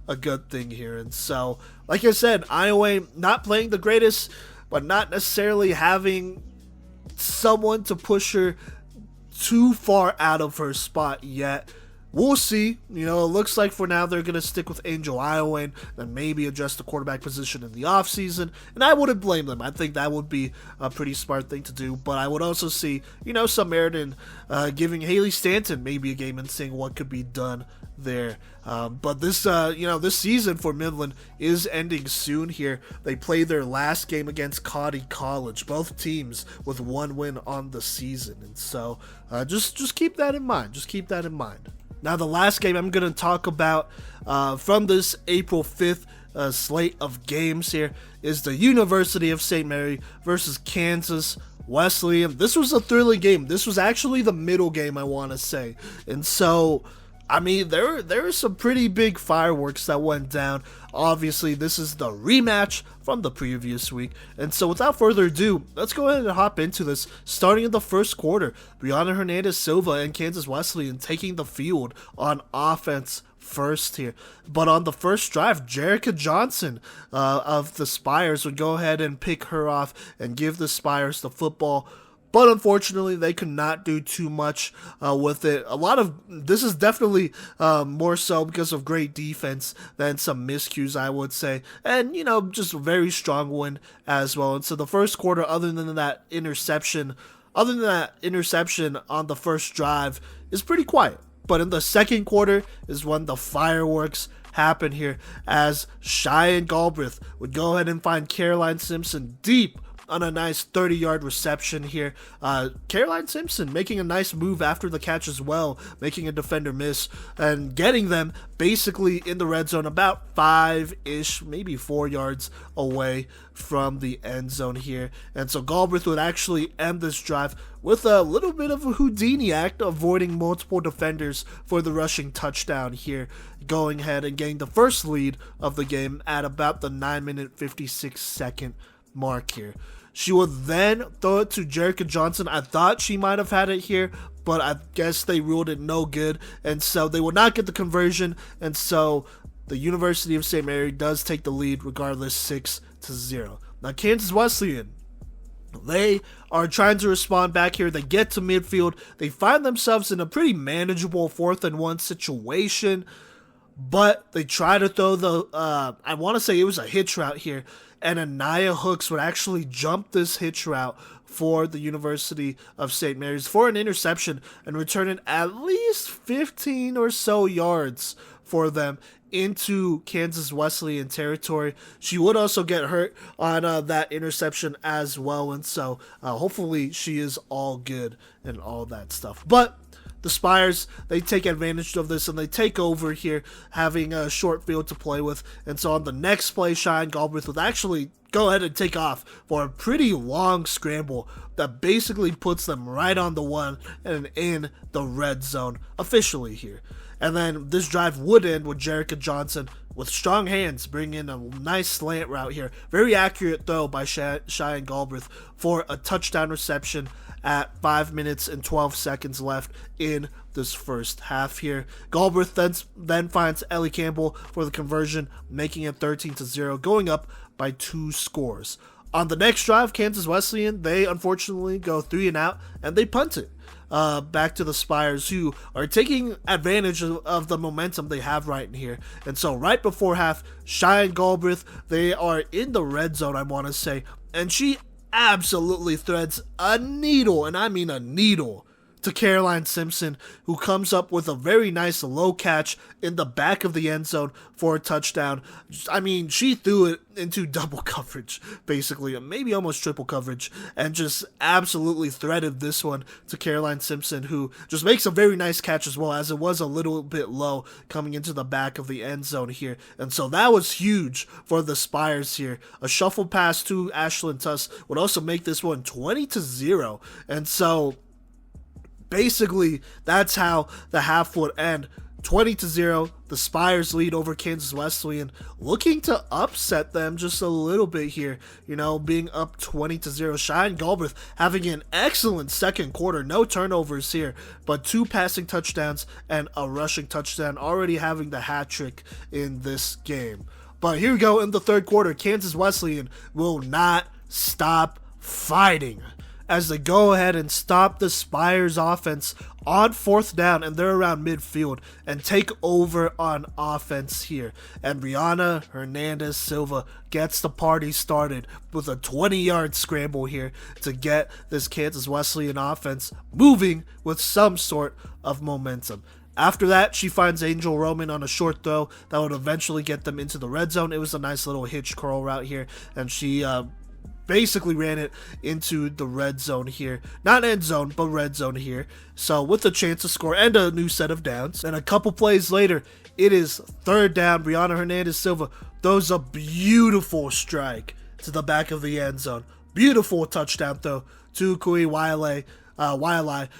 Speaker 1: a good thing here. And so, like I said, Iowa not playing the greatest, but not necessarily having someone to push her too far out of her spot yet. We'll see. It looks like for now they're going to stick with Angel Iowa and maybe adjust the quarterback position in the offseason. And I wouldn't blame them. I think that would be a pretty smart thing to do. But I would also see, some merit in giving Haley Stanton maybe a game and seeing what could be done there. But this, this season for Midland is ending soon here. They play their last game against Cody College, both teams with one win on the season. And so just keep that in mind. Just keep that in mind. Now, the last game I'm going to talk about from this April 5th slate of games here is the University of St. Mary versus Kansas Wesleyan. This was a thrilling game. This was actually the middle game, I want to say. And so, I mean, there are some pretty big fireworks that went down. Obviously, this is the rematch from the previous week. And so, without further ado, let's go ahead and hop into this. Starting in the first quarter, Brianna Hernandez-Silva and Kansas Wesleyan taking the field on offense first here. But on the first drive, Jerica Johnson of the Spires would go ahead and pick her off and give the Spires the football. But unfortunately, they could not do too much with it. This is definitely more so because of great defense than some miscues, I would say. And, just a very strong win as well. And so the first quarter, other than that interception on the first drive, is pretty quiet. But in the second quarter is when the fireworks happen here, as Cheyenne Galbraith would go ahead and find Caroline Simpson deep on a nice 30-yard reception here. Caroline Simpson making a nice move after the catch as well, making a defender miss and getting them basically in the red zone about 5-ish, maybe 4 yards away from the end zone here. And so Galbraith would actually end this drive with a little bit of a Houdini act, avoiding multiple defenders for the rushing touchdown here, going ahead and getting the first lead of the game at about the 9-minute 56-second mark here. She would then throw it to Jerica Johnson. I thought she might have had it here, but I guess they ruled it no good, and so they will not get the conversion, and so the University of St. Mary does take the lead regardless, 6-0. Now Kansas Wesleyan, they are trying to respond back here. They get to midfield. They find themselves in a pretty manageable 4th-and-1 situation, but they try to throw I want to say it was a hitch route here, and NAIA Hooks would actually jump this hitch route for the University of St. Mary's for an interception and return it at least 15 or so yards for them into Kansas Wesleyan territory. She would also get hurt on that interception as well, and so hopefully she is all good and all that stuff. But the Spires, they take advantage of this and they take over here, having a short field to play with. And so on the next play, Cheyenne Galbraith would actually go ahead and take off for a pretty long scramble that basically puts them right on the one and in the red zone officially here. And then this drive would end with Jerica Johnson with strong hands bringing in a nice slant route here. Very accurate throw by Cheyenne Galbraith for a touchdown reception at 5 minutes and 12 seconds left in this first half here. Galbraith then finds Ellie Campbell for the conversion, making it 13-0, going up by 2 scores. On the next drive, Kansas Wesleyan, they unfortunately go 3 and out, and they punt it back to the Spires, who are taking advantage of the momentum they have right in here. And so right before half, Cheyenne Galbraith, they are in the red zone, I want to say, and she absolutely threads a needle, and I mean a needle, to Caroline Simpson, who comes up with a very nice low catch in the back of the end zone for a touchdown. I mean, she threw it into double coverage, basically, maybe almost triple coverage, and just absolutely threaded this one to Caroline Simpson, who just makes a very nice catch as well, as it was a little bit low coming into the back of the end zone here. And so that was huge for the Spires here. A shuffle pass to Ashlyn Tuss would also make this one 20-0. And so basically, that's how the half would end. 20-0, the Spires lead over Kansas Wesleyan, looking to upset them just a little bit here, being up 20-0. Cheyenne Galbraith having an excellent second quarter, no turnovers here, but 2 passing touchdowns and a rushing touchdown, already having the hat trick in this game. But here we go in the third quarter, Kansas Wesleyan will not stop fighting as they go ahead and stop the Spires offense on 4th down, and they're around midfield, and take over on offense here. And Brianna Hernandez Silva gets the party started with a 20-yard scramble here to get this Kansas Wesleyan offense moving with some sort of momentum. After that, she finds Angel Roman on a short throw that would eventually get them into the red zone. It was a nice little hitch curl route here, and she basically ran it into the red zone here. Not end zone, but red zone here. So with a chance to score and a new set of downs. And a couple plays later, it is 3rd down. Brianna Hernandez Silva throws a beautiful strike to the back of the end zone. Beautiful touchdown throw to Kui Wiley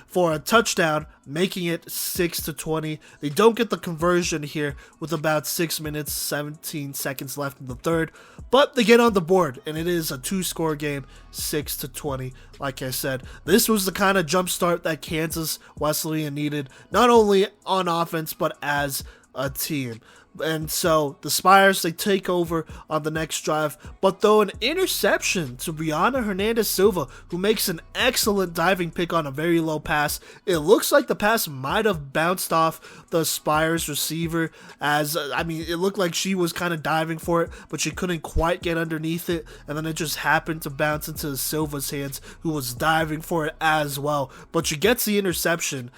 Speaker 1: for a touchdown, making it 6-20. They don't get the conversion here with about 6 minutes, 17 seconds left in the third, but they get on the board, and it is a 2-score game, 6-20. Like I said, this was the kind of jump start that Kansas Wesleyan needed, not only on offense, but as a team. And so the Spires, they take over on the next drive, but throw an interception to Brianna Hernandez Silva, who makes an excellent diving pick on a very low pass. It looks like the pass might have bounced off the Spires receiver, it looked like she was kind of diving for it, but she couldn't quite get underneath it, and then it just happened to bounce into Silva's hands, who was diving for it as well. But she gets the interception,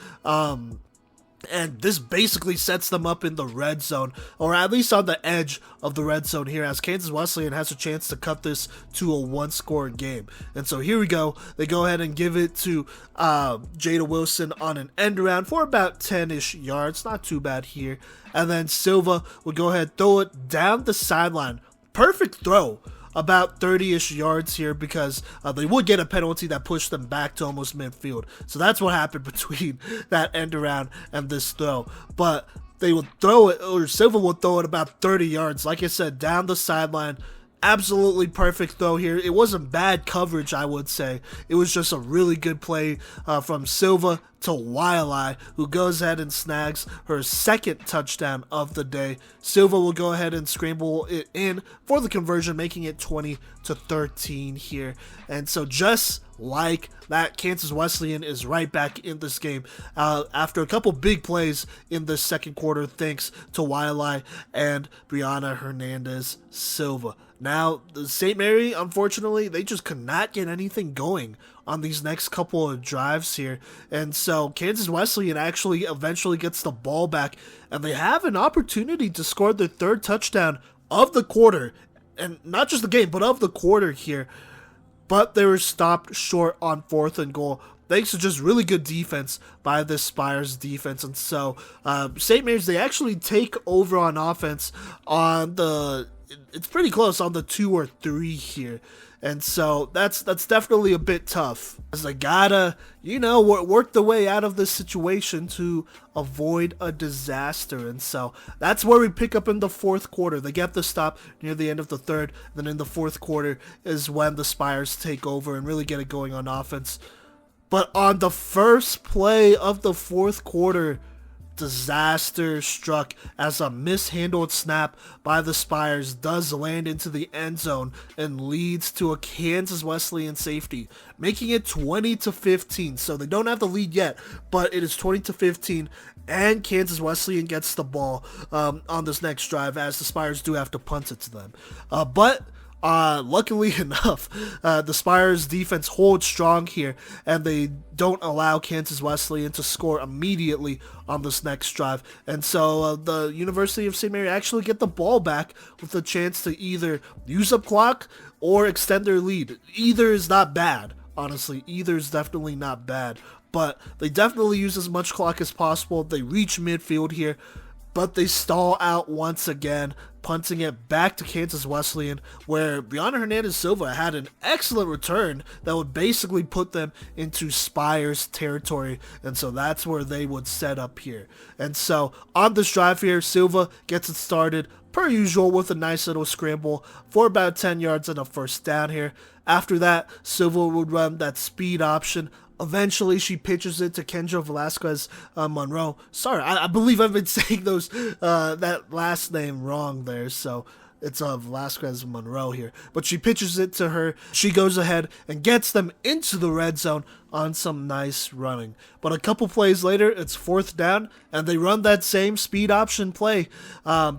Speaker 1: and this basically sets them up in the red zone, or at least on the edge of the red zone here, as Kansas Wesleyan has a chance to cut this to a 1-score game. And so here we go. They go ahead and give it to Jada Wilson on an end around for about 10-ish yards. Not too bad here. And then Silva would go ahead, throw it down the sideline. Perfect throw. About 30-ish yards here, because they would get a penalty that pushed them back to almost midfield. So that's what happened between that end around and this throw. But they would throw it, or Silva would throw it about 30 yards, like I said, down the sideline. Absolutely perfect throw here. It wasn't bad coverage, I would say. It was just a really good play from Silva to Wiley, who goes ahead and snags her second touchdown of the day. Silva will go ahead and scramble it in for the conversion, making it 20-13 here. And so just like that, Kansas Wesleyan is right back in this game after a couple big plays in the second quarter, thanks to Wiley and Brianna Hernandez Silva. Now, the St. Mary, unfortunately, they just could not get anything going on these next couple of drives here. And so Kansas Wesleyan actually eventually gets the ball back, and they have an opportunity to score their 3rd touchdown of the quarter. And not just the game, but of the quarter here. But they were stopped short on 4th and goal, thanks to just really good defense by the Spires defense. And so St. Mary's, they actually take over on offense on it's pretty close on the 2 or 3 here. And so that's definitely a bit tough, as they gotta, work the way out of this situation to avoid a disaster. And so that's where we pick up in the 4th quarter. They get the stop near the end of the 3rd. Then in the 4th quarter is when the Spires take over and really get it going on offense. But on the first play of the 4th quarter, disaster struck as a mishandled snap by the Spires does land into the end zone and leads to a Kansas Wesleyan safety, making it 20-15. So they don't have the lead yet, but it is 20-15, and Kansas Wesleyan gets the ball on this next drive, as the Spires do have to punt it to them. But luckily enough, the Spires defense holds strong here, and they don't allow Kansas Wesleyan to score immediately on this next drive. And so the University of St. Mary actually get the ball back with a chance to either use up clock or extend their lead. Either is not bad, honestly. Either is definitely not bad, but they definitely use as much clock as possible. They reach midfield here. but they stall out once again, punting it back to Kansas Wesleyan, where Brianna Hernandez-Silva had an excellent return that would basically put them into Spire's territory, and so that's where they would set up here. And so on this drive here, Silva gets it started, per usual, with a nice little scramble for about 10 yards and a first down here. After that, Silva would run that speed option. Eventually, she pitches it to Kendra Velasquez Monroe. Sorry, I believe I've been saying that last name wrong there, so it's Velasquez Monroe here. But she pitches it to her. She goes ahead and gets them into the red zone on some nice running. But a couple plays later, it's fourth down, and they run that same speed option play,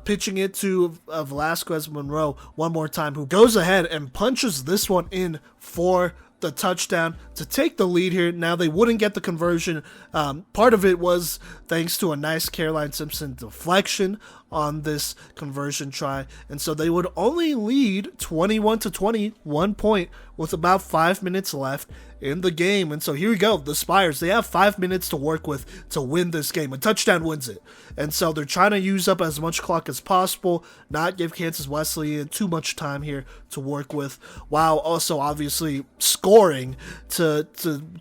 Speaker 1: pitching it to Velasquez Monroe one more time, who goes ahead and punches this one in for the touchdown to take the lead here. Now they wouldn't get the conversion. Part of it was thanks to a nice Caroline Simpson deflection on this conversion try, and so they would only lead 21-20, 1 point with about 5 minutes left in the game. And so here we go, the Spires, they have 5 minutes to work with to win this game. A touchdown wins it, and so they're trying to use up as much clock as possible, not give Kansas Wesleyan too much time here to work with, while also obviously scoring to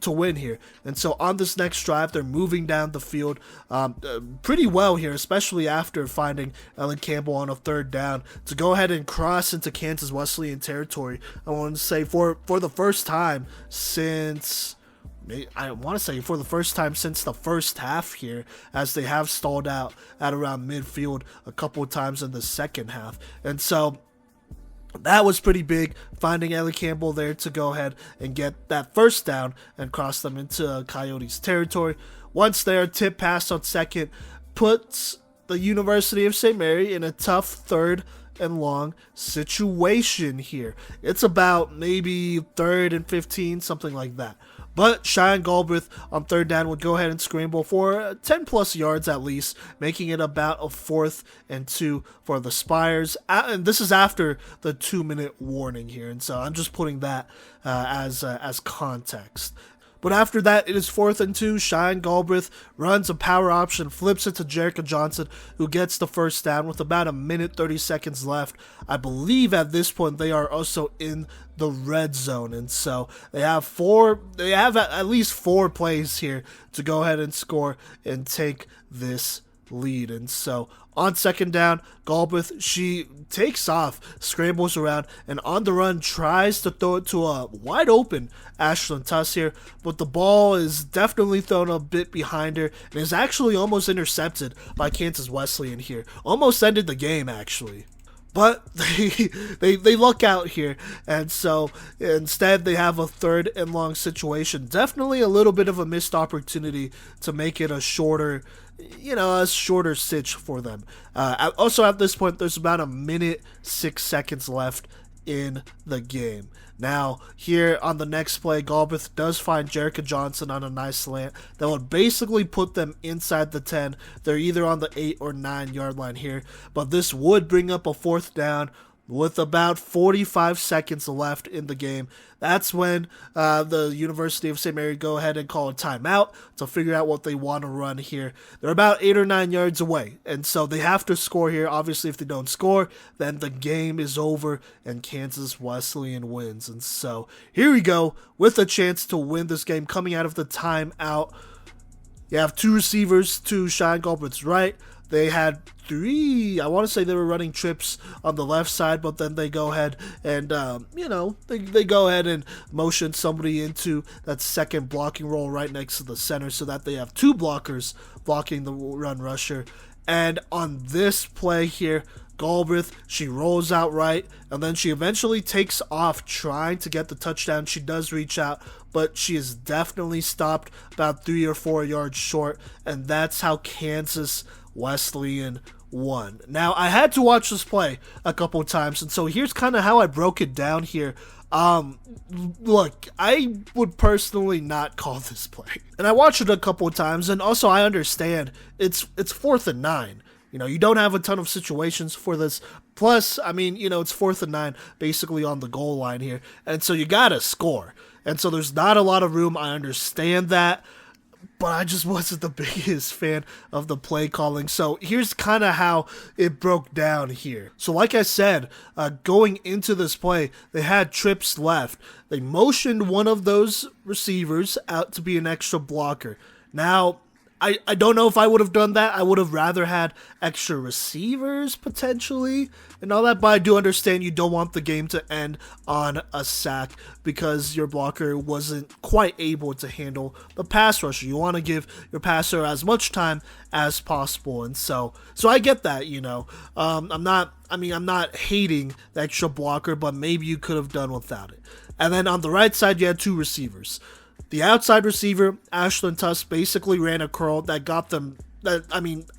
Speaker 1: win here. And so on this next drive, they're moving down the field pretty well here, especially after finding Ellen Campbell on a third down to go ahead and cross into Kansas Wesleyan territory. I want to say for the first time since the first half here, as they have stalled out at around midfield a couple of times in the second half. And so that was pretty big, finding Ellie Campbell there to go ahead and get that first down and cross them into Coyotes territory. Once there, tip pass on second puts the University of St. Mary in a tough third and long situation here. It's about maybe 3rd and 15, something like that. But Cheyenne Galbraith on third down would go ahead and scramble for 10 plus yards at least, making it about a 4th and 2 for the Spires. And this is after the 2-minute warning here, and so I'm just putting that as context. But after that, it is 4th and 2. Cheyenne Galbraith runs a power option, flips it to Jerica Johnson, who gets the first down with about a minute 30 seconds left. I believe at this point they are also in the red zone, and so they have at least 4 plays here to go ahead and score and take this lead. And so on second down, Galbraith, she takes off, scrambles around, and on the run tries to throw it to a wide open Ashlyn Tuss here, but the ball is definitely thrown a bit behind her and is actually almost intercepted by Kansas Wesleyan here. Almost ended the game, actually. But they luck out here, and so instead they have a 3rd and long situation. Definitely a little bit of a missed opportunity to make it a shorter stitch for them. Also at this point, there's about a minute 6 seconds left in the game. Now, here on the next play, Galbraith does find Jerica Johnson on a nice slant that would basically put them inside the 10. They're either on the 8 or 9 yard line here, but this would bring up a 4th down with about 45 seconds left in the game. That's when the University of St. Mary go ahead and call a timeout to figure out what they want to run here. They're about 8 or 9 yards away, and so they have to score here. Obviously, if they don't score, then the game is over and Kansas Wesleyan wins. And so here we go with a chance to win this game coming out of the timeout. You have 2 receivers to Cheyenne Galbraith's right. They had 3, I want to say they were running trips on the left side, but then they go ahead and, they go ahead and motion somebody into that second blocking role right next to the center so that they have 2 blockers blocking the run rusher. And on this play here, Galbraith, she rolls out right, and then she eventually takes off trying to get the touchdown. She does reach out, but she is definitely stopped about 3 or 4 yards short, and that's how Kansas Wesleyan won. Now, I had to watch this play a couple times, and so here's kind of how I broke it down here. Look, I would personally not call this play, and I watched it a couple times, and also I understand it's 4th and 9. You don't have a ton of situations for this. Plus, it's 4th and 9 basically on the goal line here, and so you gotta score, and so there's not a lot of room. I understand that. but I just wasn't the biggest fan of the play calling. So here's kind of how it broke down here. So like I said, going into this play, they had trips left. They motioned one of those receivers out to be an extra blocker. Now, I don't know if I would have done that. I would have rather had extra receivers potentially and all that, but I do understand you don't want the game to end on a sack because your blocker wasn't quite able to handle the pass rusher. You want to give your passer as much time as possible, and so I get that, you know. I'm not hating the extra blocker, but maybe you could have done without it. And then on the right side, you had two receivers. The outside receiver, Ashlyn Tuss, basically ran a curl that got them,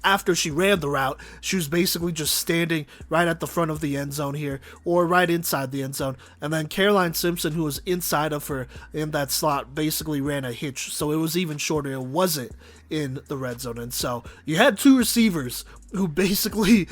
Speaker 1: after she ran the route, she was basically just standing right at the front of the end zone here, or right inside the end zone. And then Caroline Simpson, who was inside of her in that slot, basically ran a hitch, so it was even shorter. It wasn't in the red zone. And so you had two receivers who basically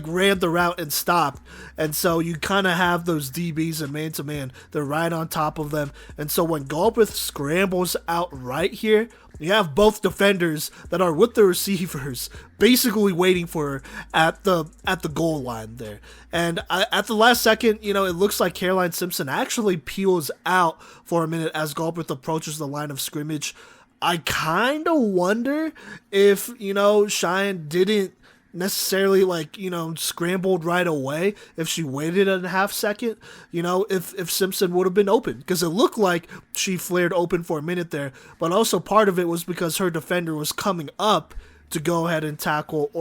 Speaker 1: ran the route and stopped, and so you kind of have those DBs and man-to-man, they're right on top of them. And so when Galbraith scrambles out right here, you have both defenders that are with the receivers basically waiting for her at the goal line there. And at the last second, it looks like Caroline Simpson actually peels out for a minute as Galbraith approaches the line of scrimmage. I kind of wonder if, Cheyenne didn't necessarily scrambled right away, if she waited a half second, if Simpson would have been open, because it looked like she flared open for a minute there, but also part of it was because her defender was coming up to go ahead and tackle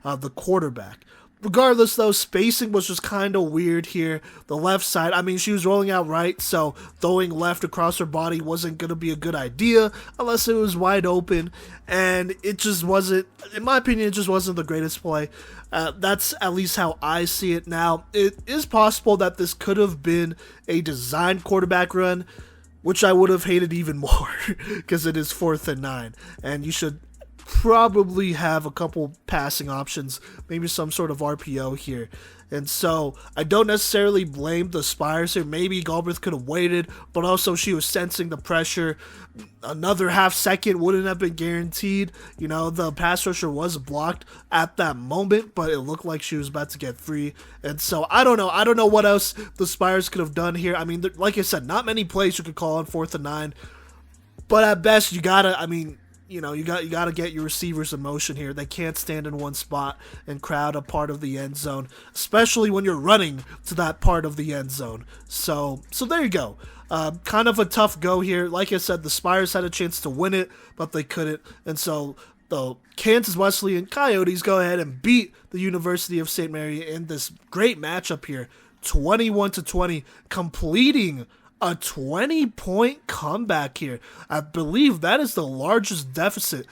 Speaker 1: the quarterback. Regardless, though, spacing was just kind of weird here. The left side, she was rolling out right, so throwing left across her body wasn't going to be a good idea unless it was wide open, and it just wasn't, in my opinion, it just wasn't the greatest play. That's at least how I see it now. It is possible that this could have been a designed quarterback run, which I would have hated even more, because it is 4th and 9, and you should probably have a couple passing options, maybe some sort of RPO here. And so I don't necessarily blame the Spires here. Maybe Galbraith could have waited, but also she was sensing the pressure. Another half second wouldn't have been guaranteed. The pass rusher was blocked at that moment, but it looked like she was about to get free. And so I don't know what else the Spires could have done here. Like I said, not many plays you could call on 4th and 9, but at best you gotta get your receivers in motion here. They can't stand in one spot and crowd a part of the end zone, especially when you're running to that part of the end zone. So there you go. Kind of a tough go here. Like I said, the Spires had a chance to win it, but they couldn't. And so the Kansas Wesleyan Coyotes go ahead and beat the University of St. Mary in this great matchup here, 21-20, completing a 20-point comeback here. I believe that is the largest deficit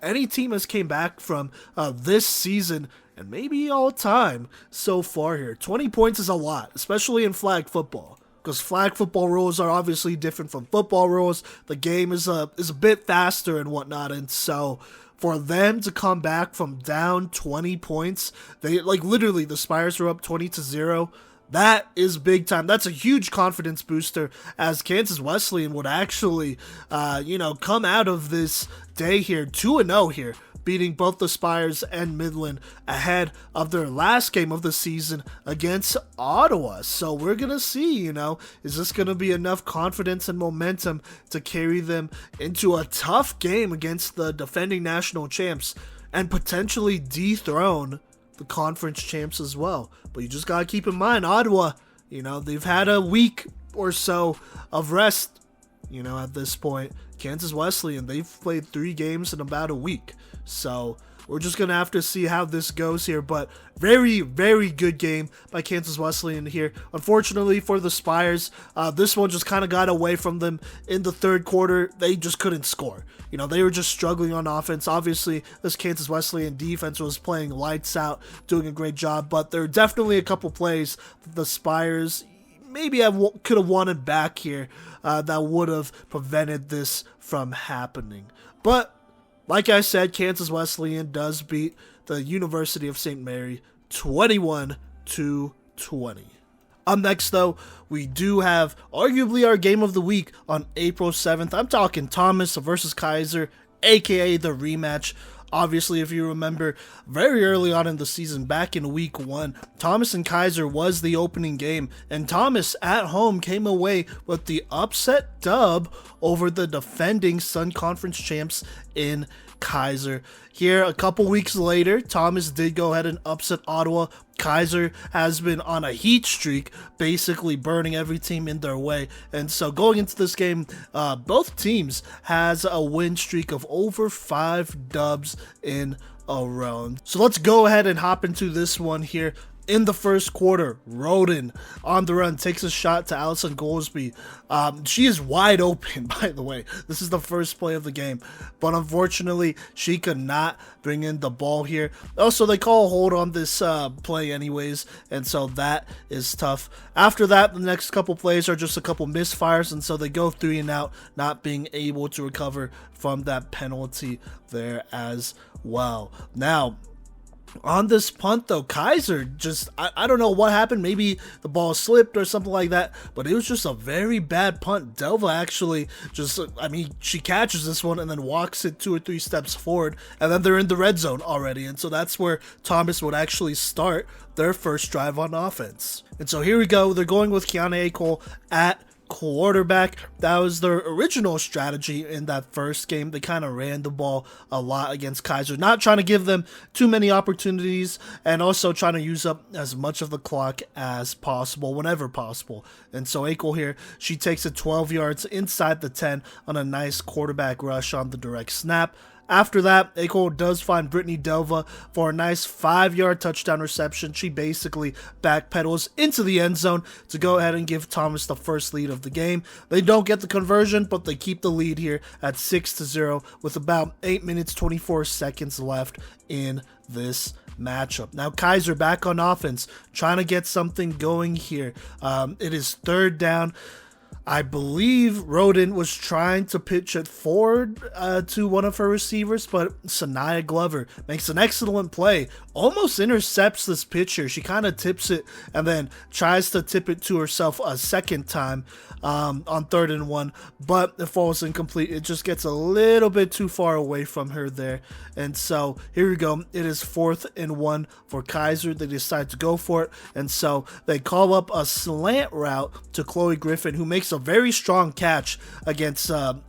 Speaker 1: any team has came back from this season, and maybe all time so far here. 20 points is a lot, especially in flag football, because flag football rules are obviously different from football rules. The game is a bit faster and whatnot, and so for them to come back from down 20 points, they literally the Spires were up 20-0. That is big time. That's a huge confidence booster, as Kansas Wesleyan would actually, come out of this day here 2-0 here, beating both the Spires and Midland ahead of their last game of the season against Ottawa. So we're going to see, is this going to be enough confidence and momentum to carry them into a tough game against the defending national champs and potentially dethrone the conference champs as well. But you just gotta keep in mind, Ottawa, they've had a week or so of rest, at this point. Kansas Wesleyan, they've played 3 games in about a week. So we're just gonna have to see how this goes here, but very, very good game by Kansas Wesleyan here. Unfortunately for the Spires, this one just kind of got away from them in the third quarter. They just couldn't score. They were just struggling on offense. Obviously, this Kansas Wesleyan defense was playing lights out, doing a great job, but there are definitely a couple plays that the Spires maybe could have wanted back here that would have prevented this from happening. But like I said, Kansas Wesleyan does beat the University of St. Mary 21-20. Up next, though, we do have arguably our game of the week on April 7th. I'm talking Thomas versus Keiser, aka the rematch. Obviously, if you remember, very early on in the season, back in week 1, Thomas and Keiser was the opening game, and Thomas at home came away with the upset dub over the defending Sun Conference champs in Keiser. Here, a couple weeks later, Thomas did go ahead and upset Ottawa. Keiser has been on a heat streak, basically burning every team in their way. And so going into this game, both teams has a win streak of over 5 dubs in a row. So let's go ahead and hop into this one here. In the first quarter, Roden on the run takes a shot to Allison Goldsby. She is wide open, by the way. This is the first play of the game, but unfortunately, she could not bring in the ball here. Also, they call a hold on this play anyways, and so that is tough. After that, the next couple plays are just a couple misfires, and so they go 3 and out, not being able to recover from that penalty there as well. Now, on this punt, though, Keiser just, I don't know what happened. Maybe the ball slipped or something like that, but it was just a very bad punt. Delva actually just, she catches this one and then walks it 2 or 3 steps forward, and then they're in the red zone already. And so that's where Thomas would actually start their first drive on offense. And so here we go. They're going with Keanu Cole at quarterback. That was their original strategy in that first game. They kind of ran the ball a lot against Keiser, not trying to give them too many opportunities, and also trying to use up as much of the clock as possible whenever possible. And so Akel here, she takes it 12 yards inside the 10 on a nice quarterback rush on the direct snap. After that, Akel does find Brittany Delva for a nice 5-yard touchdown reception. She basically backpedals into the end zone to go ahead and give Thomas the first lead of the game. They don't get the conversion, but they keep the lead here at 6-0 with about 8 minutes 24 seconds left in this matchup. Now Keiser back on offense, trying to get something going here. It is 3rd down. I believe Roden was trying to pitch it forward to one of her receivers, but Sanaya Glover makes an excellent play, almost intercepts this pitch here. She kind of tips it and then tries to tip it to herself a second time on 3rd and 1, but it falls incomplete. It just gets a little bit too far away from her there. And so here we go. It is 4th and 1 for Keiser. They decide to go for it, and so they call up a slant route to Chloe Griffin, who makes a very strong catch against a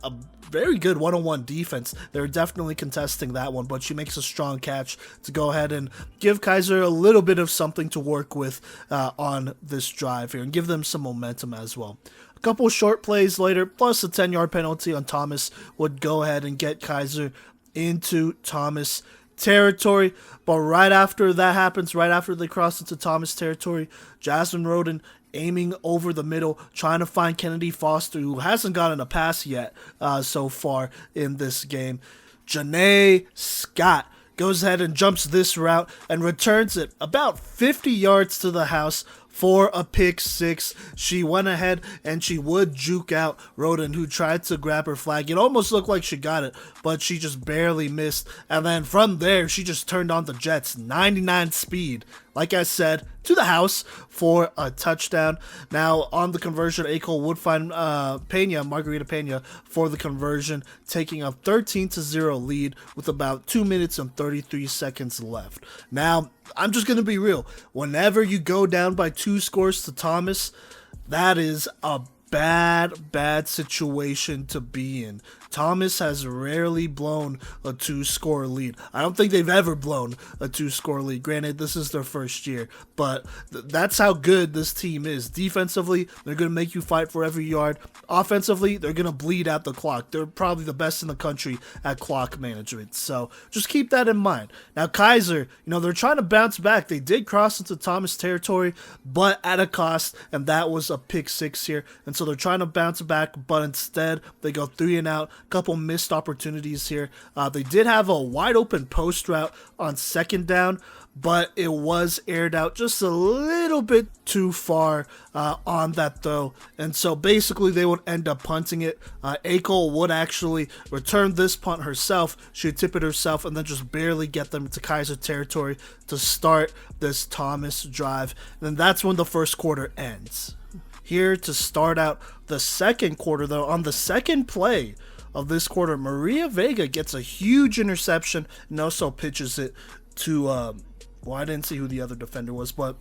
Speaker 1: very good one-on-one defense. They're definitely contesting that one, but she makes a strong catch to go ahead and give Keiser a little bit of something to work with on this drive here and give them some momentum as well. A couple short plays later, plus a 10-yard penalty on Thomas, would go ahead and get Keiser into Thomas territory. But right after that happens, right after they cross into Thomas territory, Jasmine Roden aiming over the middle, trying to find Kennedy Foster, who hasn't gotten a pass yet so far in this game. Janae Scott goes ahead and jumps this route and returns it about 50 yards to the house for a pick 6. She went ahead and she would juke out Roden, who tried to grab her flag. It almost looked like she got it, but she just barely missed. And then from there, she just turned on the Jets, 99 speed, like I said, to the house for a touchdown. Now, on the conversion, Akel would find Margarita Pena, for the conversion, taking a 13-0 lead with about 2 minutes and 33 seconds left. Now, I'm just going to be real. Whenever you go down by 2 scores to Thomas, that is a bad situation to be in. Thomas has rarely blown a 2-score lead. I don't think they've ever blown a 2-score lead. Granted, this is their first year, but that's how good this team is. Defensively, they're going to make you fight for every yard. Offensively, they're going to bleed out the clock. They're probably the best in the country at clock management. So just keep that in mind. Now, Keiser, they're trying to bounce back. They did cross into Thomas territory, but at a cost, and that was a pick 6 here. And so so they're trying to bounce back, but instead they go 3 and out. A couple missed opportunities here. They did have a wide open post route on second down, but it was aired out just a little bit too far on that throw. And so basically they would end up punting it. Akel would actually return this punt herself. She would tip it herself and then just barely get them to Keiser territory to start this Thomas drive. And then that's when the first quarter ends. Here to start out the second quarter, though, on the second play of this quarter, Maria Vega gets a huge interception and also pitches it to, I didn't see who the other defender was, but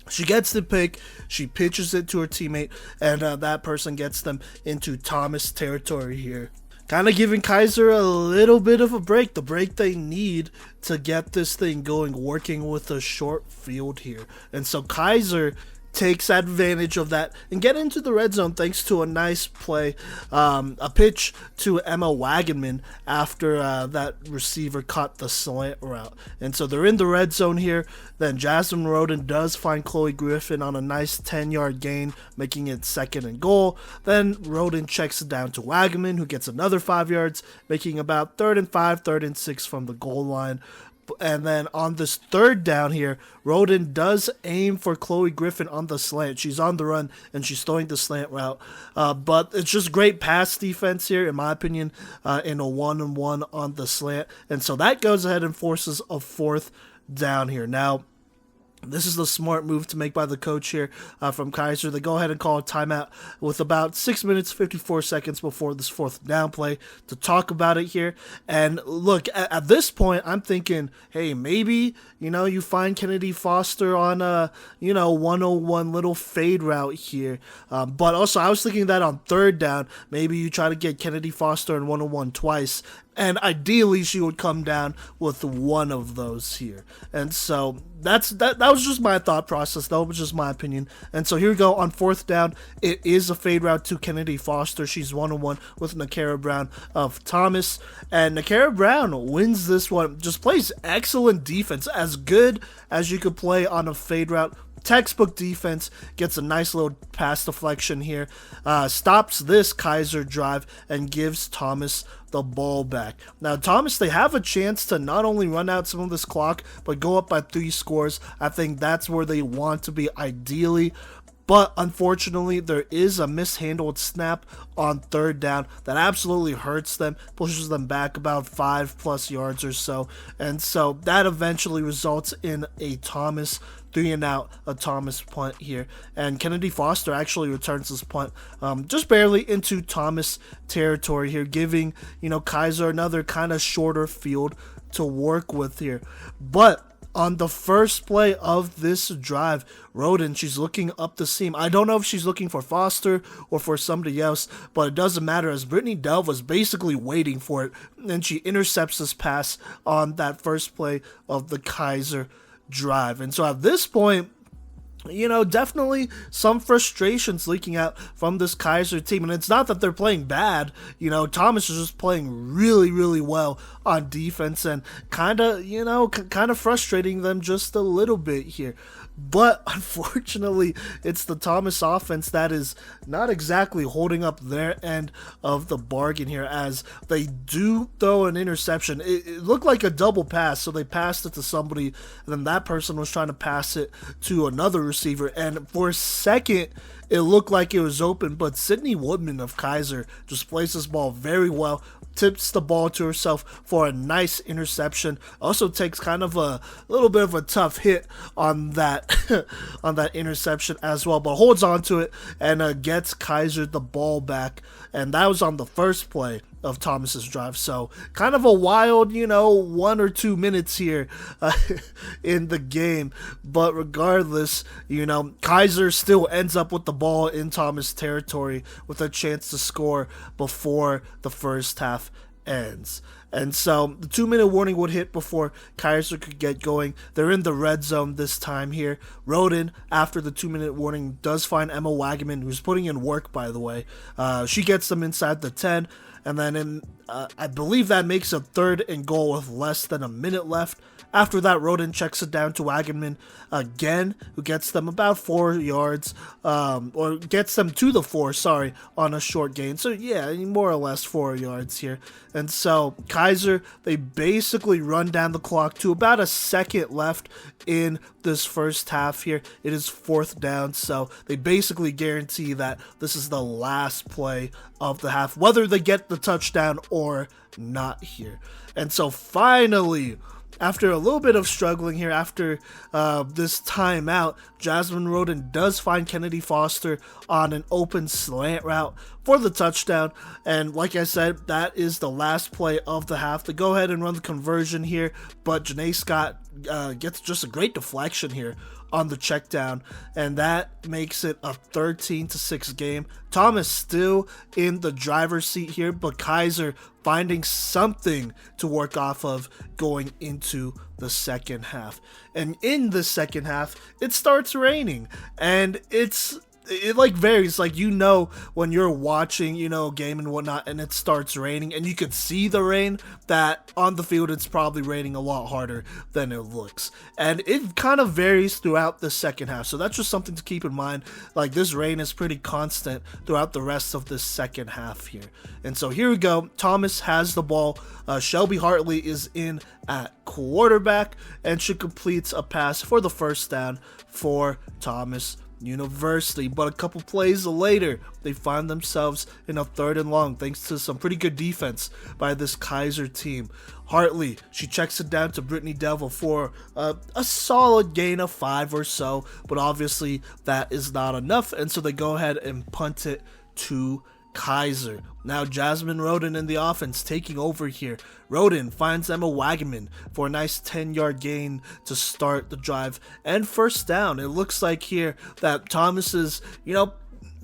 Speaker 1: she gets the pick, she pitches it to her teammate, and that person gets them into Thomas territory here. Kind of giving Keiser a little bit of a break, the break they need to get this thing going, working with a short field here. And so Keiser takes advantage of that and get into the red zone thanks to a nice play, a pitch to Emma Wagenman after that receiver caught the slant route. And so they're in the red zone here. Then Jasmine Roden does find Chloe Griffin on a nice 10-yard gain, making it 2nd and goal. Then Roden checks it down to Wagenman, who gets another 5 yards, making about 3rd and 5, 3rd and 6 from the goal line. And then on this third down here, Roden does aim for Chloe Griffin on the slant. She's on the run and she's throwing the slant route. But it's just great pass defense here, in my opinion, in a 1-on-1 on the slant. And so that goes ahead and forces a 4th down here. Now, this is the smart move to make by the coach here from Keiser. They go ahead and call a timeout with about 6 minutes, 54 seconds before this 4th down play to talk about it here. And look, at this point, I'm thinking, hey, maybe, you find Kennedy Foster on a, 101 little fade route here. But also, I was thinking that on 3rd down, maybe you try to get Kennedy Foster in 101 twice. And ideally, she would come down with one of those here. And so that was just my thought process, though. It was just my opinion. And so here we go on 4th down. It is a fade route to Kennedy Foster. She's 1-on-1 with Nakara Brown of Thomas. And Nakara Brown wins this one. Just plays excellent defense. As good as you could play on a fade route. Textbook defense, gets a nice little pass deflection here, stops this Keiser drive and gives Thomas the ball back. Now Thomas, they have a chance to not only run out some of this clock, but go up by 3 scores. I think that's where they want to be ideally. But unfortunately, there is a mishandled snap on 3rd down that absolutely hurts them, pushes them back about 5+ yards or so. And so that eventually results in a Thomas 3 and out, a Thomas punt here. And Kennedy Foster actually returns this punt just barely into Thomas territory here, giving, Keiser another kind of shorter field to work with here. But on the first play of this drive, Roden, she's looking up the seam. I don't know if she's looking for Foster or for somebody else, but it doesn't matter, as Brittany Delve was basically waiting for it, and she intercepts this pass on that first play of the Keiser drive. And so at this point, definitely some frustrations leaking out from this Keiser team. And it's not that they're playing bad. Thomas is just playing really, really well on defense and kind of frustrating them just a little bit here. But unfortunately, it's the Thomas offense that is not exactly holding up their end of the bargain here, as they do throw an interception. It looked like a double pass, so they passed it to somebody, and then that person was trying to pass it to another receiver. And for a second, it looked like it was open, but Sydney Woodman of Keiser just plays this ball very well, tips the ball to herself for a nice interception. Also takes kind of a little bit of a tough hit on that on that interception as well, but holds on to it and gets Keiser the ball back. And that was on the first play of Thomas's drive. So kind of a wild, 1 or 2 minutes here in the game. But regardless, Keiser still ends up with the ball in Thomas territory with a chance to score before the first half ends. And so the 2-minute warning would hit before Keiser could get going. They're in the red zone this time here. Roden, after the 2-minute warning, does find Emma Wageman, who's putting in work, by the way. She gets them inside the 10. And then I believe that makes a 3rd and goal with less than a minute left. After that, Roden checks it down to Wagenman again, who gets them about 4 yards, or gets them to the 4, on a short gain. So yeah, more or less 4 yards here. And so Keiser, they basically run down the clock to about a second left in this first half here. It is 4th down, so they basically guarantee that this is the last play of the half, whether they get the touchdown or not here. And so finally, after a little bit of struggling here, after this timeout, Jasmine Roden does find Kennedy Foster on an open slant route for the touchdown. And like I said, that is the last play of the half. They go ahead and run the conversion here, but Janae Scott gets just a great deflection here on the check down, and that makes it a 13-6 game. Thomas still in the driver's seat here, but Keiser finding something to work off of going into the second half. And in the second half, it starts raining, and it like varies, like, when you're watching, a game and whatnot, and it starts raining and you could see the rain, that on the field it's probably raining a lot harder than it looks. And it kind of varies throughout the second half, so that's just something to keep in mind. Like, this rain is pretty constant throughout the rest of this second half here. And so here we go. Thomas has the ball. Shelby Hartley is in at quarterback and she completes a pass for the first down for Thomas University. But a couple plays later, they find themselves in a 3rd and long, thanks to some pretty good defense by this Keiser team. Hartley, she checks it down to Brittany Devil for a solid gain of 5 or so, but obviously that is not enough, and so they go ahead and punt it to Keiser. Now Jasmine Roden in the offense taking over here. Roden finds Emma Wagenman for a nice 10-yard gain to start the drive and first down. It looks like here that Thomas is,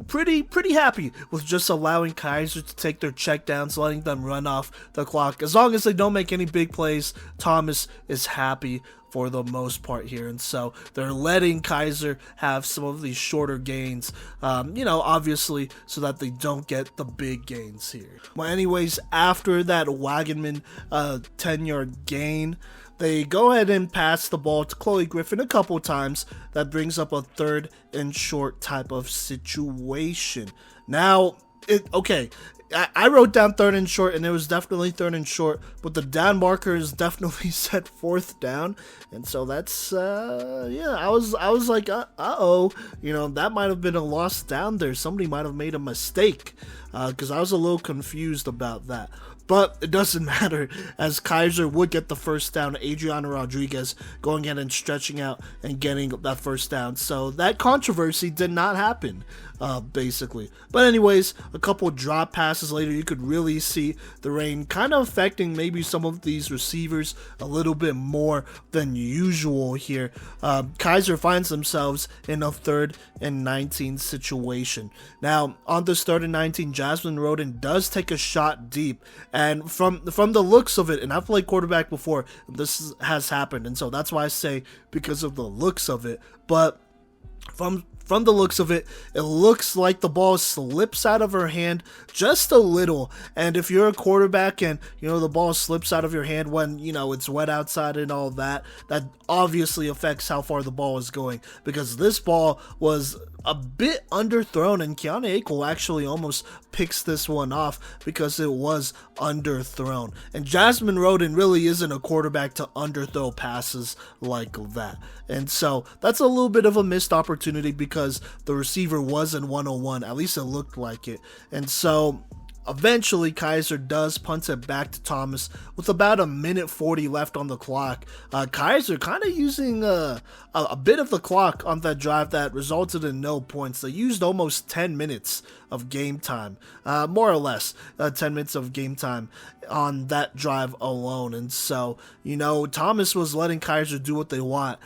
Speaker 1: pretty happy with just allowing Keiser to take their checkdowns, letting them run off the clock. As long as they don't make any big plays, Thomas is happy for the most part here. And so they're letting Keiser have some of these shorter gains, obviously, so that they don't get the big gains here. Well, anyways, after that Wagenman 10-yard gain, they go ahead and pass the ball to Chloe Griffin a couple times. That brings up a 3rd and short type of situation. Now, I wrote down 3rd and short, and it was definitely 3rd and short, but the down marker is definitely set 4th down, and so that's, I was like, uh-oh, that might have been a lost down there. Somebody might have made a mistake, because I was a little confused about that. But it doesn't matter, as Keiser would get the first down. Adriana Rodriguez going in and stretching out and getting that first down. So that controversy did not happen, basically. But anyways, a couple drop passes later, you could really see the rain kind of affecting maybe some of these receivers a little bit more than usual here. Keiser finds themselves in a 3rd and 19 situation. Now, on this 3rd and 19, Jasmine Roden does take a shot deep. And from the looks of it, and I've played quarterback before, this has happened. And so that's why I say because of the looks of it. But from the looks of it, it looks like the ball slips out of her hand just a little. And if you're a quarterback and, the ball slips out of your hand when, it's wet outside and all that, that obviously affects how far the ball is going. Because this ball was a bit underthrown, and Kiana Akel actually almost picks this one off because it was underthrown. And Jasmine Roden really isn't a quarterback to underthrow passes like that. And so that's a little bit of a missed opportunity because the receiver was in 101, at least it looked like it. And so eventually, Keiser does punt it back to Thomas with about a minute 40 left on the clock. Keiser kind of using a bit of the clock on that drive that resulted in no points. They used almost 10 minutes of game time, more or less 10 minutes of game time on that drive alone. And so, Thomas was letting Keiser do what they want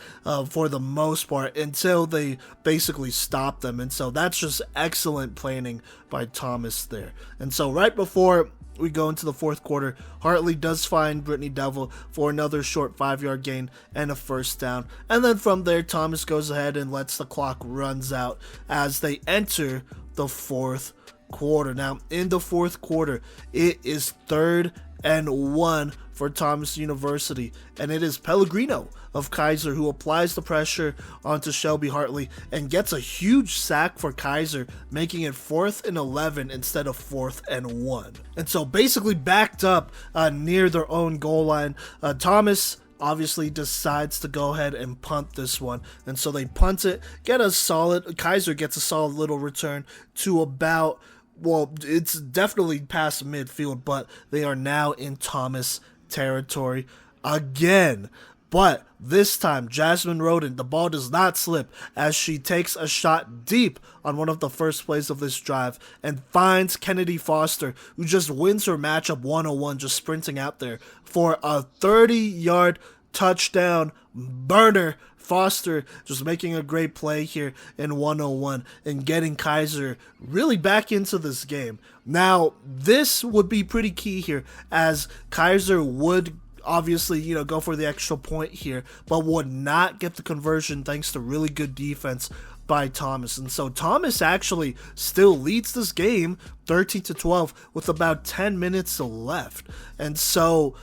Speaker 1: for the most part until they basically stopped them. And so that's just excellent planning by Thomas there. And so right before we go into the 4th quarter, Hartley does find Brittany Devil for another short 5-yard gain and a first down. And then from there, Thomas goes ahead and lets the clock runs out as they enter the 4th quarter. Now, in the fourth quarter, it is 3rd and 1 for Thomas University, and it is Pellegrino of Keiser who applies the pressure onto Shelby Hartley and gets a huge sack for Keiser, making it 4th and 11 instead of 4th and 1. And so basically backed up near their own goal line, Thomas obviously decides to go ahead and punt this one, and so they punt it, Keiser gets a solid little return to about, well, it's definitely past midfield, but they are now in Thomas territory again. But this time, Jasmine Roden, the ball does not slip as she takes a shot deep on one of the first plays of this drive and finds Kennedy Foster, who just wins her matchup 101, just sprinting out there for a 30-yard touchdown burner. Foster just making a great play here in 101 and getting Keiser really back into this game. Now, this would be pretty key here, as Keiser would obviously, go for the extra point here, but would not get the conversion thanks to really good defense by Thomas. And so Thomas actually still leads this game 13-12 with about 10 minutes left. And so,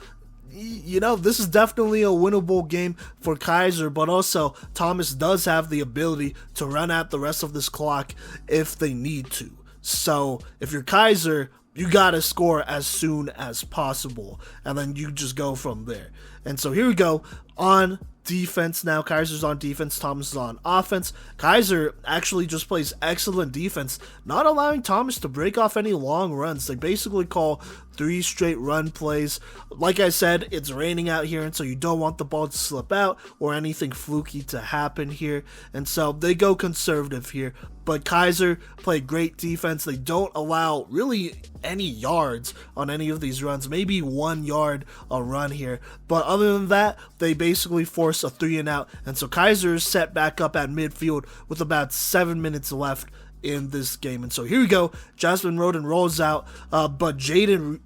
Speaker 1: this is definitely a winnable game for Keiser, but also Thomas does have the ability to run out the rest of this clock if they need to. So if you're Keiser, you gotta score as soon as possible, and then you just go from there. And so here we go on defense now. Kaiser's on defense, Thomas is on offense. Keiser actually just plays excellent defense, not allowing Thomas to break off any long runs. They basically call 3 straight run plays. Like I said, it's raining out here, and so you don't want the ball to slip out or anything fluky to happen here. And so they go conservative here. But Keiser played great defense. They don't allow really any yards on any of these runs, maybe 1 yard a run here. But other than that, they basically force a 3 and out. And so Keiser is set back up at midfield with about 7 minutes left in this game. And so here we go. Jasmine Roden rolls out, but Jada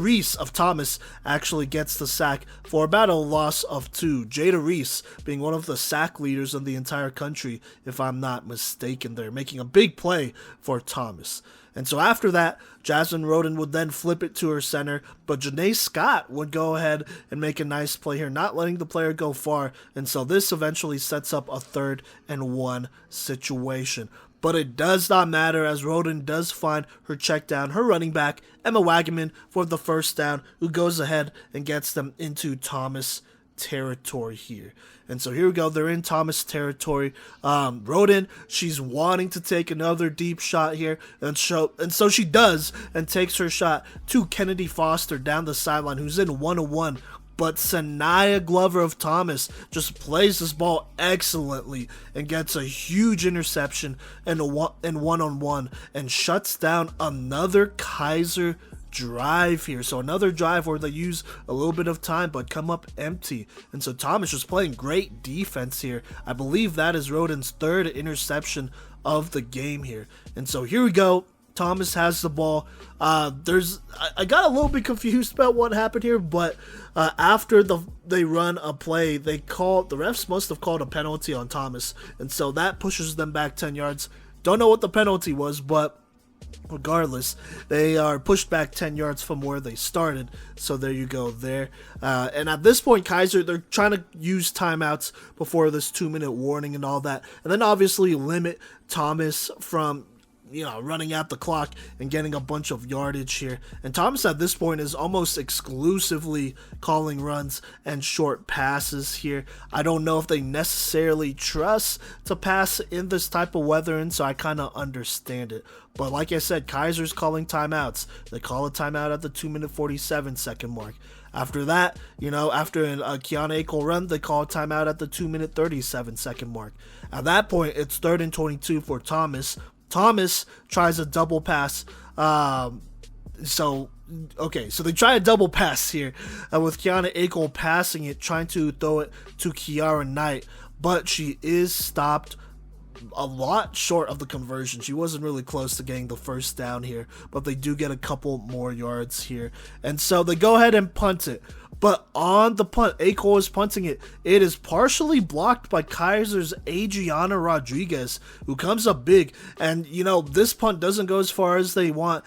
Speaker 1: Reese of Thomas actually gets the sack for about a loss of 2. Jada Reese being one of the sack leaders in the entire country, if I'm not mistaken there, making a big play for Thomas. And so after that, Jasmine Roden would then flip it to her center, but Janae Scott would go ahead and make a nice play here, not letting the player go far. And so this eventually sets up a 3rd and 1 situation. But it does not matter, as Roden does find her check down, her running back, Emma Wagaman, for the first down, who goes ahead and gets them into Thomas territory here. And so here we go, they're in Thomas territory. Roden, she's wanting to take another deep shot here, and so she does, and takes her shot to Kennedy Foster down the sideline, who's in 1-1. But Sanaya Glover of Thomas just plays this ball excellently and gets a huge interception and one-on-one and shuts down another Keiser drive here. So another drive where they use a little bit of time but come up empty. And so Thomas just playing great defense here. I believe that is Roden's 3rd interception of the game here. And so here we go. Thomas has the ball. I got a little bit confused about what happened here, but after they run a play, the refs must have called a penalty on Thomas, and so that pushes them back 10 yards. Don't know what the penalty was, but regardless, they are pushed back 10 yards from where they started. So there you go there. And at this point, Keiser, they're trying to use timeouts before this 2-minute warning and all that, and then obviously limit Thomas from running out the clock and getting a bunch of yardage here. And Thomas at this point is almost exclusively calling runs and short passes here. I don't know if they necessarily trust to pass in this type of weather, and so I kind of understand it. But like I said, Keiser's calling timeouts. They call a timeout at the 2-minute 47-second mark. After that, after a Kiana Akel run, they call a timeout at the 2-minute 37-second mark. At that point, it's 3rd and 22 for Thomas. Thomas tries a double pass. So they try a double pass here with Kiana Akel passing it, trying to throw it to Kiara Knight, but she is stopped a lot short of the conversion. She wasn't really close to getting the first down here, but they do get a couple more yards here. And so they go ahead and punt it. But on the punt, Cole is punting it. It is partially blocked by Keiser's Adriana Rodriguez, who comes up big. And, this punt doesn't go as far as they want.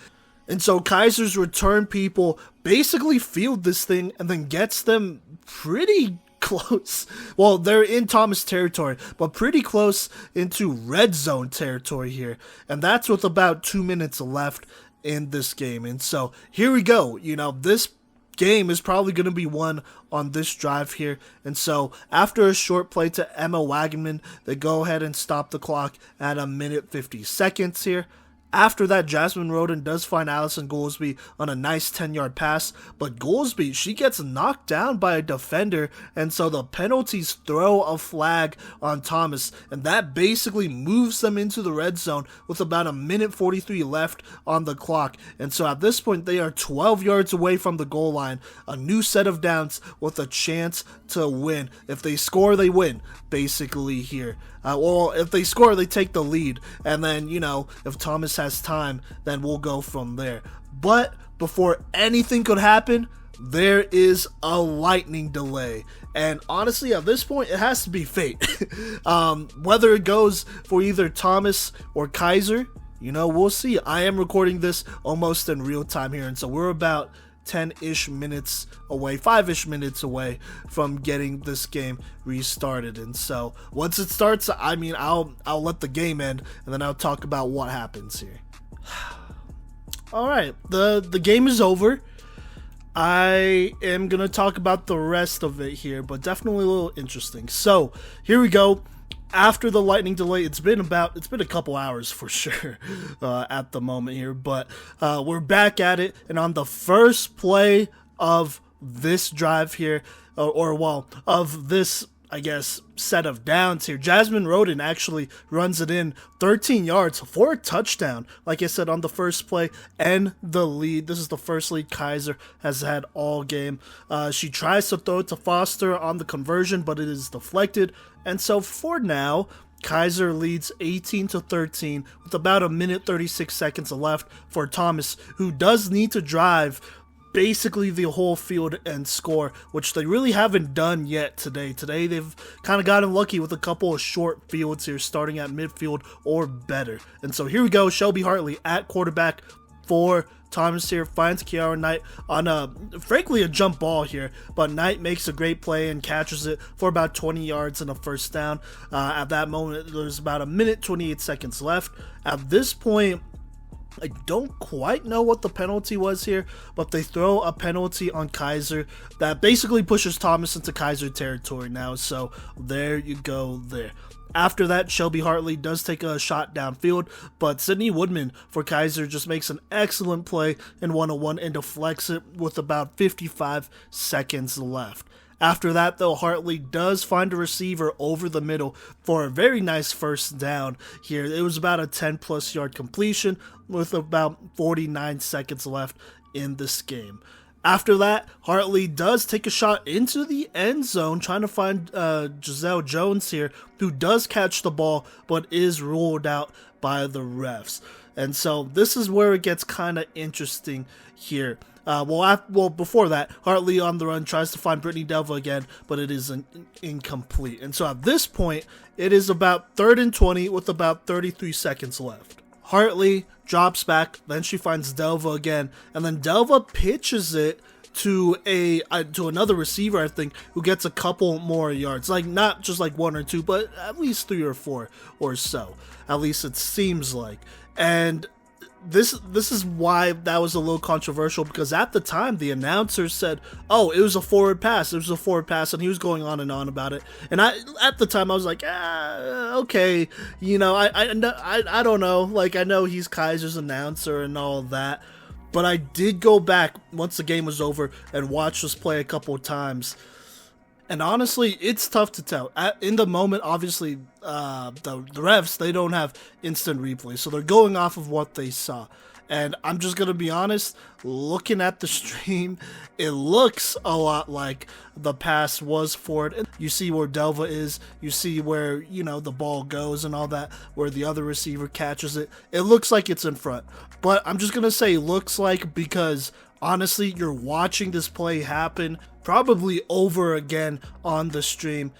Speaker 1: And so Keiser's return people basically field this thing and then gets them pretty close. Well, they're in Thomas territory, but pretty close into red zone territory here. And that's with about 2 minutes left in this game. And so here we go. This game is probably going to be won on this drive here. And so after a short play to Emma Wagenman, they go ahead and stop the clock at 1:50 here. After that, Jasmine Roden does find Allison Goolsby on a nice 10-yard pass, but Goolsby, she gets knocked down by a defender, and so the penalties throw a flag on Thomas, and that basically moves them into the red zone with about 1:43 left on the clock. And so at this point, they are 12 yards away from the goal line, a new set of downs with a chance to win. If they score, they win, basically here. If they score, they take the lead, and then, if Thomas has time, then we'll go from there. But before anything could happen, there is a lightning delay. And honestly, at this point, it has to be fate. Whether it goes for either Thomas or Keiser, we'll see. I am recording this almost in real time here, and so we're about 10-ish minutes away, 5-ish minutes away from getting this game restarted. And so once it starts, I'll let the game end, and then I'll talk about what happens here. All right, the game is over. I am gonna talk about the rest of it here, but definitely a little interesting. So here we go. After the lightning delay, it's been a couple hours for sure at the moment here, but we're back at it, and on the first play of this drive here, of this, I guess, set of downs here, Jasmine Roden actually runs it in 13 yards for a touchdown. Like I said, on the first play and the lead. This is the first lead Keiser has had all game. She tries to throw it to Foster on the conversion, but it is deflected. And so for now, Keiser leads 18-13 with about 1:36 left for Thomas, who does need to drive basically the whole field and score, which they really haven't done yet today. Today they've kind of gotten lucky with a couple of short fields here, starting at midfield or better. And so here we go, Shelby Hartley at quarterback for Thomas here, finds Kiara Knight on frankly a jump ball here, but Knight makes a great play and catches it for about 20 yards and a first down. At that moment, there's about 1:28 left. At this point, I don't quite know what the penalty was here, but they throw a penalty on Keiser that basically pushes Thomas into Keiser territory now, so there you go there. After that, Shelby Hartley does take a shot downfield, but Sydney Woodman for Keiser just makes an excellent play in 1-on-1 and deflects it with about 55 seconds left. After that, though, Hartley does find a receiver over the middle for a very nice first down here. It was about a 10-plus yard completion with about 49 seconds left in this game. After that, Hartley does take a shot into the end zone, trying to find Giselle Jones here, who does catch the ball, but is ruled out by the refs. And so this is where it gets kind of interesting here. Before that, Hartley on the run tries to find Brittany Delva again, but it is incomplete. And so at this point, it is about 3rd and 20 with about 33 seconds left. Hartley drops back, then she finds Delva again, and then Delva pitches it to another receiver, I think, who gets a couple more yards. Like, not just like 1 or 2, but at least 3 or 4 or so. At least it seems like. And this is why that was a little controversial, because at the time the announcer said, oh, it was a forward pass, and he was going on and on about it. And at the time I was like, okay, I don't know, like, I know he's Keiser's announcer and all that, but I did go back once the game was over and watch this play a couple of times. And honestly, it's tough to tell. In the moment, obviously, the refs, they don't have instant replay, so they're going off of what they saw. And I'm just going to be honest, looking at the stream, it looks a lot like the pass was forward. You see where Delva is, you see where, the ball goes and all that, where the other receiver catches it. It looks like it's in front. But I'm just going to say looks like, because honestly, you're watching this play happen probably over again on the stream.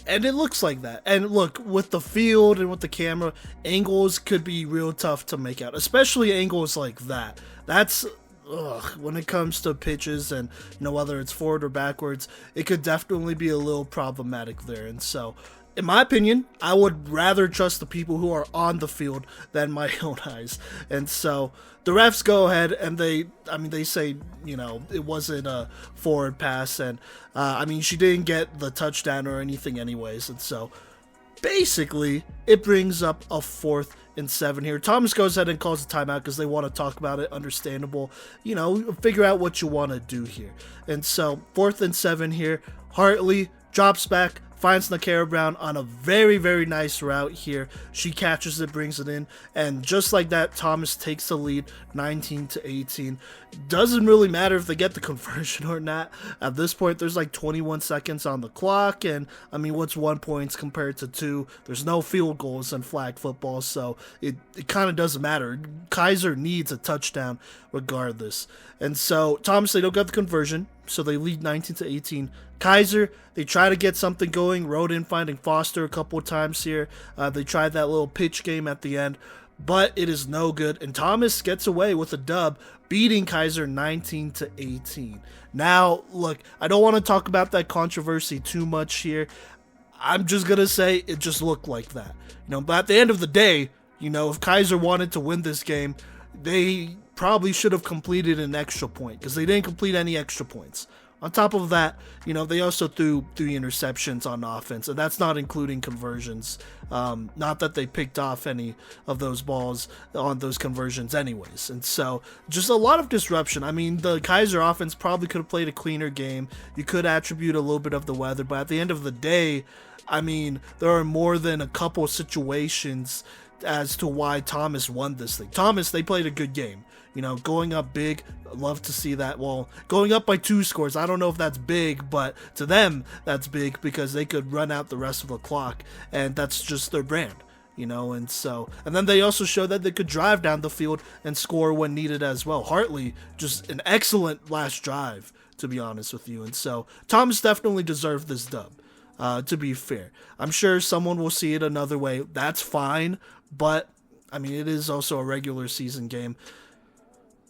Speaker 1: And it looks like that. And look, with the field and with the camera, angles could be real tough to make out, especially angles like that. That's, when it comes to pitches and, whether it's forward or backwards, it could definitely be a little problematic there. And so, in my opinion, I would rather trust the people who are on the field than my own eyes. And so the refs go ahead and they say, it wasn't a forward pass. And, she didn't get the touchdown or anything anyways. And so basically it brings up a 4th and 7 here. Thomas goes ahead and calls a timeout because they want to talk about it. Understandable. Figure out what you want to do here. And so 4th and 7 here. Hartley drops back, finds Nakara Brown on a very, very nice route here. She catches it, brings it in, and just like that, Thomas takes the lead 19-18. Doesn't really matter if they get the conversion or not. At this point, there's like 21 seconds on the clock, and what's 1 point compared to 2? There's no field goals in flag football, so it kind of doesn't matter. Keiser needs a touchdown regardless. And so Thomas, they don't get the conversion, so they lead 19-18. Keiser, they try to get something going. Rode in finding Foster a couple of times here. They tried that little pitch game at the end, but it is no good. And Thomas gets away with a dub, beating Keiser 19-18. Now, look, I don't want to talk about that controversy too much here. I'm just going to say it just looked like that. But at the end of the day, if Keiser wanted to win this game, they probably should have completed an extra point because they didn't complete any extra points. On top of that, they also threw 3 interceptions on offense, and that's not including conversions. Not that they picked off any of those balls on those conversions anyways. And so, just a lot of disruption. The Keiser offense probably could have played a cleaner game. You could attribute a little bit of the weather, but at the end of the day, there are more than a couple situations as to why Thomas won this thing. Thomas, they played a good game. Going up big, love to see that. Well, going up by 2 scores, I don't know if that's big, but to them, that's big because they could run out the rest of the clock, and that's just their brand, and so, and then they also showed that they could drive down the field and score when needed as well. Hartley, just an excellent last drive, to be honest with you, and so, Thomas definitely deserved this dub, to be fair. I'm sure someone will see it another way, that's fine, but, it is also a regular season game.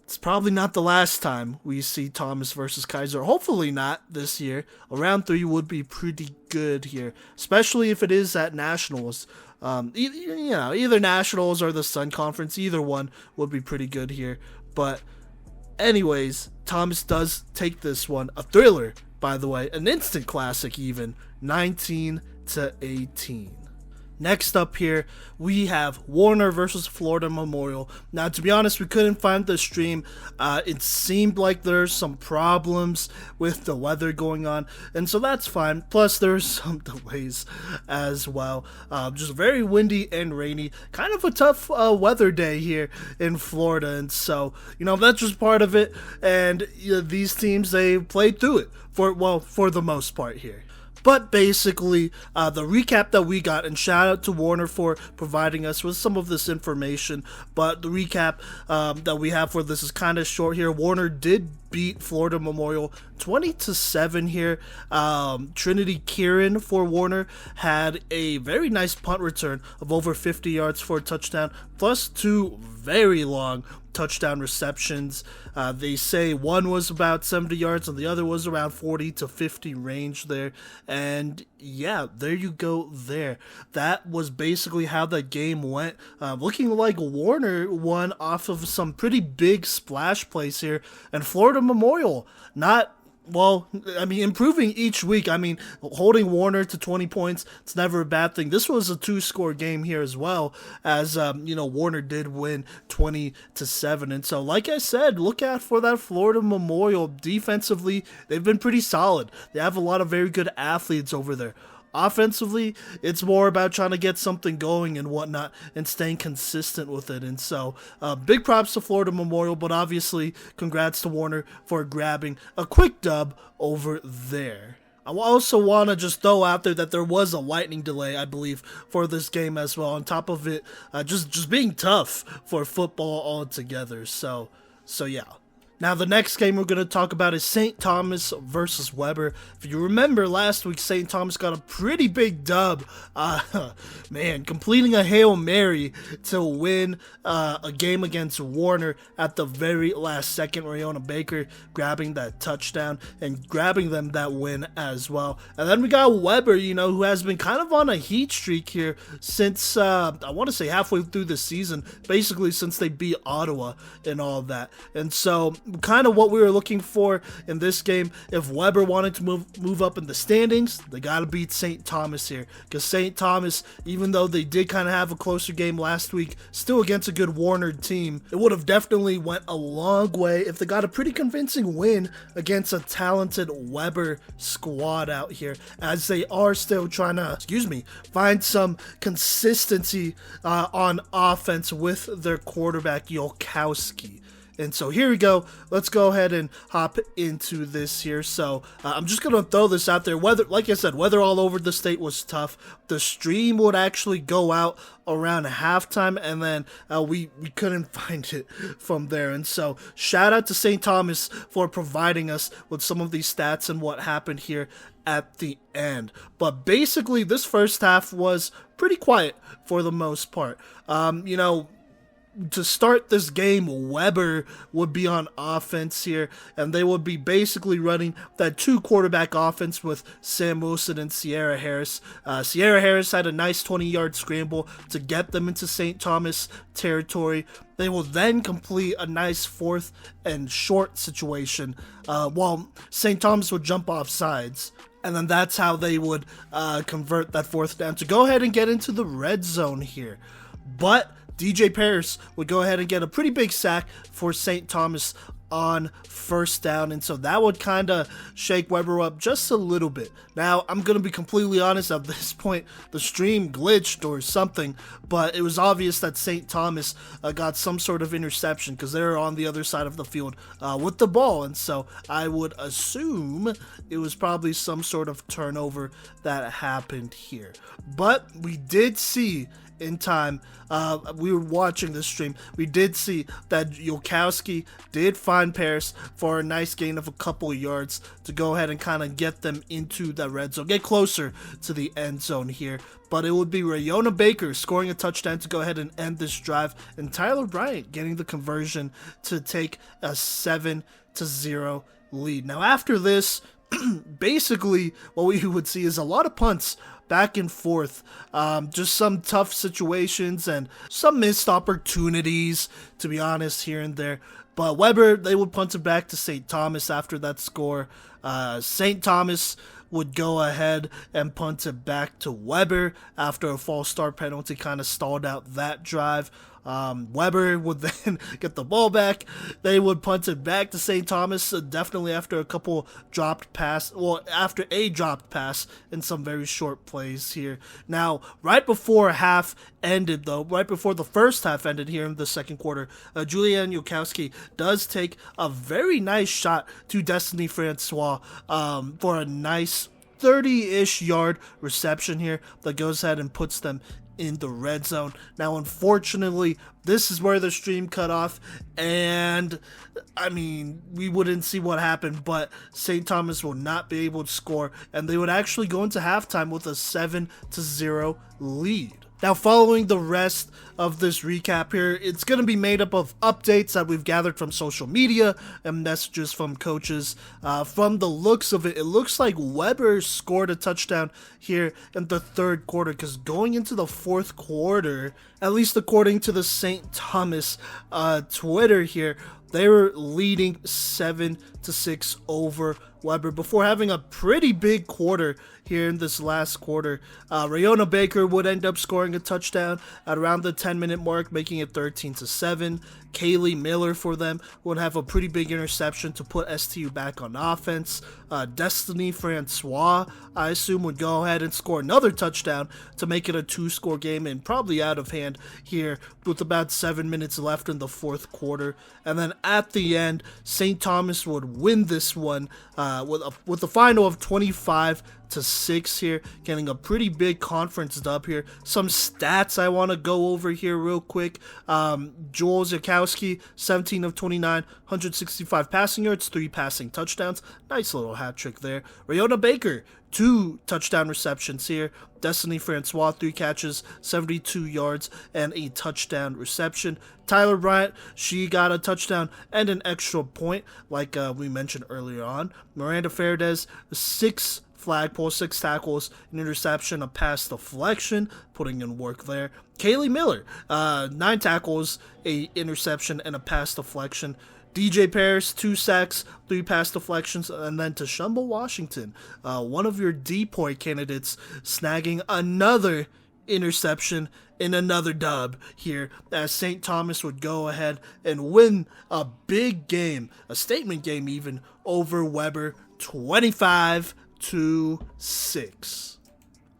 Speaker 1: It's probably not the last time we see Thomas versus Keiser. Hopefully not this year. A round 3 would be pretty good here, especially if it is at Nationals. Either Nationals or the Sun Conference, either one would be pretty good here. But anyways, Thomas does take this one. A thriller, by the way. An instant classic even. 19-18. Next up here, we have Warner versus Florida Memorial. Now, to be honest, we couldn't find the stream. It seemed like there's some problems with the weather going on, and so that's fine. Plus, there's some delays as well. Just very windy and rainy. Kind of a tough weather day here in Florida, and so, that's just part of it. And these teams, they played through it for the most part here. But basically, the recap that we got, and shout out to Warner for providing us with some of this information, but the recap that we have for this is kind of short here. Warner did beat Florida Memorial 20-7 here. Trinity Kieran for Warner had a very nice punt return of over 50 yards for a touchdown, plus 2 very long touchdown receptions. They say one was about 70 yards and the other was around 40 to 50 range there. And yeah, there you go there. That was basically how the game went. Looking like Warner won off of some pretty big splash plays here. And Florida Memorial, improving each week. Holding Warner to 20 points, it's never a bad thing. This was a 2-score game here as well, as, Warner did win 20-7. And so, like I said, look out for that Florida Memorial. Defensively, they've been pretty solid. They have a lot of very good athletes over there. Offensively, it's more about trying to get something going and whatnot and staying consistent with it. And so, big props to Florida Memorial, but obviously, congrats to Warner for grabbing a quick dub over there. I also want to just throw out there that there was a lightning delay, I believe, for this game as well. On top of it, just being tough for football altogether. So yeah. Now, the next game we're going to talk about is St. Thomas versus Weber. If you remember last week, St. Thomas got a pretty big dub. Man, completing a Hail Mary to win a game against Warner at the very last second. Rayona Baker grabbing that touchdown and grabbing them that win as well. And then we got Weber, who has been kind of on a heat streak here since, I want to say halfway through the season, basically since they beat Ottawa and all of that. And so, kind of what we were looking for in this game. If Weber wanted to move up in the standings, they got to beat St. Thomas here, because St. Thomas, even though they did kind of have a closer game last week, still against a good Warner team, it would have definitely went a long way if they got a pretty convincing win against a talented Weber squad out here, as they are still trying to, find some consistency on offense with their quarterback Yolkowski. And so here we go. Let's go ahead and hop into this here. So I'm just going to throw this out there. Weather, like I said, weather all over the state was tough. The stream would actually go out around halftime, and then we couldn't find it from there. And so shout out to St. Thomas for providing us with some of these stats and what happened here at the end. But basically, this first half was pretty quiet for the most part. To start this game, Weber would be on offense here, and they would be basically running that 2-quarterback offense with Sam Wilson and Sierra Harris. Sierra Harris had a nice 20-yard scramble to get them into St. Thomas territory. They will then complete a nice 4th and short situation, while St. Thomas would jump off sides. And then that's how they would convert that 4th down to go ahead and get into the red zone here. But DJ Paris would go ahead and get a pretty big sack for St. Thomas on first down, and so that would kind of shake Weber up just a little bit. Now, I'm going to be completely honest, at this point, the stream glitched or something, but it was obvious that St. Thomas got some sort of interception because they were on the other side of the field with the ball, and so I would assume it was probably some sort of turnover that happened here. But we did see in time, we were watching this stream, we did see that Yolkowski did find Paris for a nice gain of a couple yards to go ahead and kind of get them into the red zone, get closer to the end zone here. But it would be Rayona Baker scoring a touchdown to go ahead and end this drive, and Tyler Bryant getting the conversion to take a 7-0 lead. Now after this, basically what we would see is a lot of punts back and forth, just some tough situations and some missed opportunities, to be honest, here and there. But Weber, they would punt it back to St. Thomas after that score. St. Thomas would go ahead and punt it back to Weber after a false start penalty kind of stalled out that drive. Weber would then get the ball back. They would punt it back to St. Thomas, definitely after a couple dropped pass. Well, after a dropped pass in some very short plays here. Now, right before half ended, though, right before the first half ended here in the second quarter, Julian Yolkowski does take a very nice shot to Destiny Francois for a nice 30-ish yard reception here that goes ahead and puts them in the red zone. Now, unfortunately, this is where the stream cut off, and I mean, we wouldn't see what happened, but St. Thomas will not be able to score, and they would actually go into halftime with a 7-0 lead. Now, following the rest of this recap here, it's going to be made up of updates that we've gathered from social media and messages from coaches. From the looks of it, it looks like Weber scored a touchdown here in the third quarter, because going into the fourth quarter, at least according to the St. Thomas Twitter here, they were leading 7-6 over Weber before having a pretty big quarter here in this last quarter. Rayona Baker would end up scoring a touchdown at around the 10-minute mark, making it 13-7. Kaylee Miller for them would have a pretty big interception to put STU back on offense. Destiny Francois, I assume, would go ahead and score another touchdown to make it a 2-score game, and probably out of hand here with about 7 minutes left in the fourth quarter. And then at the end, St. Thomas would win this one with a final of 25 6 here, getting a pretty big conference dub here. Some stats I want to go over here real quick. Joel Zukowski, 17 of 29, 165 passing yards, 3 passing touchdowns. Nice little hat trick there. Rayona Baker, 2 touchdown receptions here. Destiny Francois, 3 catches, 72 yards, and a touchdown reception. Tyler Bryant, she got a touchdown and an extra point, like we mentioned earlier on. Miranda Fairdes, 6 flagpole, 6 tackles, an interception, a pass deflection, putting in work there. Kaylee Miller, 9 tackles, a interception, and a pass deflection. DJ Paris, 2 sacks, 3 pass deflections, and then Tashumba Washington, one of your D-point candidates, snagging another interception in another dub here, as St. Thomas would go ahead and win a big game, a statement game even, over Weber, 25-6.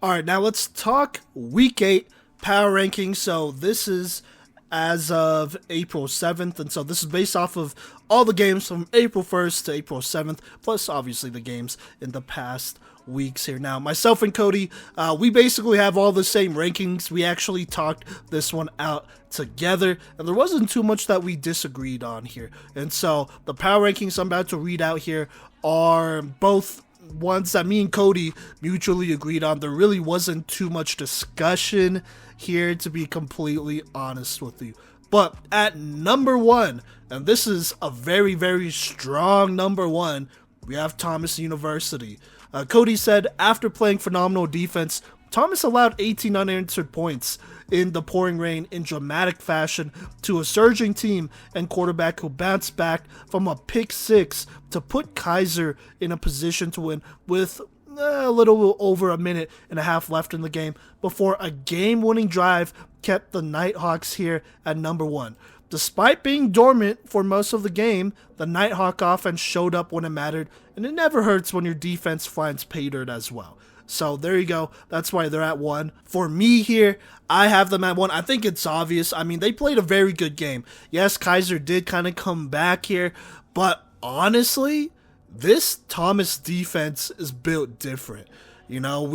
Speaker 1: Alright, now let's talk Week 8 power rankings. So this is as of April 7th, and so this is based off of all the games from April 1st to April 7th, plus obviously the games in the past weeks here. Now, myself and Cody, we basically have all the same rankings. We actually talked this one out together, and there wasn't too much that we disagreed on here. And so the power rankings I'm about to read out here are both ones that me and Cody mutually agreed on. There really wasn't too much discussion here, to be completely honest with you. But at number 1, and this is a very, very strong number 1, we have Thomas University. Cody said, after playing phenomenal defense, Thomas allowed 18 unanswered points in the pouring rain in dramatic fashion to a surging team and quarterback who bounced back from a pick 6 to put Keiser in a position to win with a little over a minute and a half left in the game before a game-winning drive kept the Nighthawks here at number 1. Despite being dormant for most of the game, the Nighthawk offense showed up when it mattered, and it never hurts when your defense finds pay dirt as well. So there you go. That's why they're at 1. For me here, I have them at 1. I think it's obvious. I mean, they played a very good game. Yes, Keiser did kind of come back here, but honestly, this Thomas defense is built different. You know, I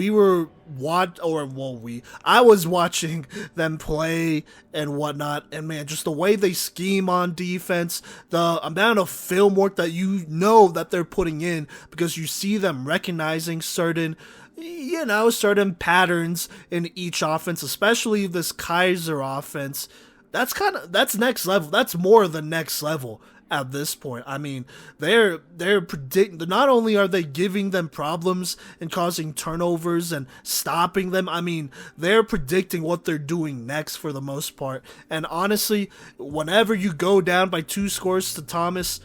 Speaker 1: was watching them play and whatnot, and man, just the way they scheme on defense, the amount of film work that you know that they're putting in, because you see them recognizing certain patterns in each offense, especially this Keiser offense. That's next level. That's more than next level. At this point, I mean, they're predicting. Not only are they giving them problems and causing turnovers and stopping them, I mean, they're predicting what they're doing next for the most part. And honestly, whenever you go down by 2 scores to Thomas,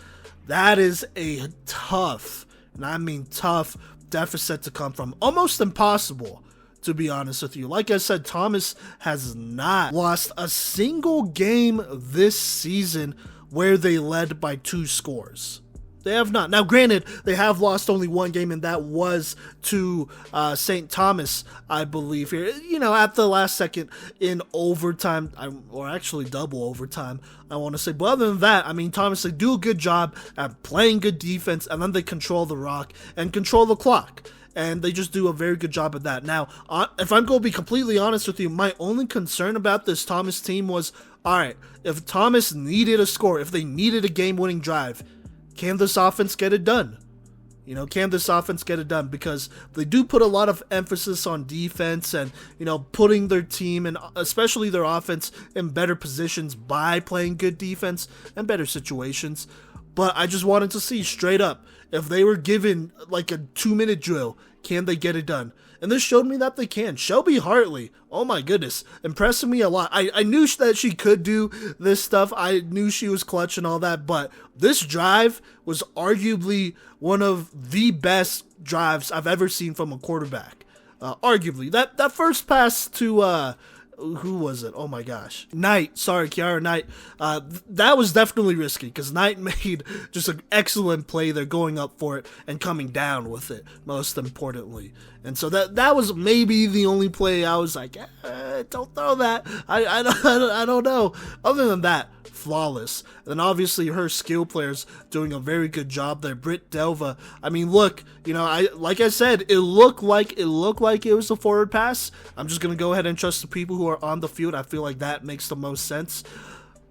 Speaker 1: that is a tough, and I mean tough, deficit to come from. Almost impossible, to be honest with you. Like I said, Thomas has not lost a single game this season where they led by 2 scores. They have not. Now, granted, they have lost only 1 game, and that was to St. Thomas, I believe, here. You know, at the last second in overtime, or actually double overtime, I want to say. But other than that, I mean, Thomas, they do a good job at playing good defense, and then they control the rock and control the clock. And they just do a very good job at that. Now, if I'm going to be completely honest with you, my only concern about this Thomas team was, alright, if Thomas needed a score, if they needed a game-winning drive, can this offense get it done? You know, can this offense get it done? Because they do put a lot of emphasis on defense and, you know, putting their team and especially their offense in better positions by playing good defense and better situations. But I just wanted to see straight up, if they were given like a 2-minute drill, can they get it done? And this showed me that they can. Shelby Hartley, oh my goodness, impressing me a lot. I knew that she could do this stuff. I knew she was clutch and all that, but this drive was arguably one of the best drives I've ever seen from a quarterback. Arguably. That first pass to, who was it? Oh my gosh. Kiara Knight. That was definitely risky because Knight made just an excellent play there, going up for it and coming down with it, most importantly. And so that was maybe the only play I was like, don't throw that. I don't know. Other than that, flawless. And then obviously her skill players doing a very good job there. Britt Delva, I mean, look, like I said, it looked like it was a forward pass. I'm just gonna go ahead and trust the people who are on the field. I feel like that makes the most sense.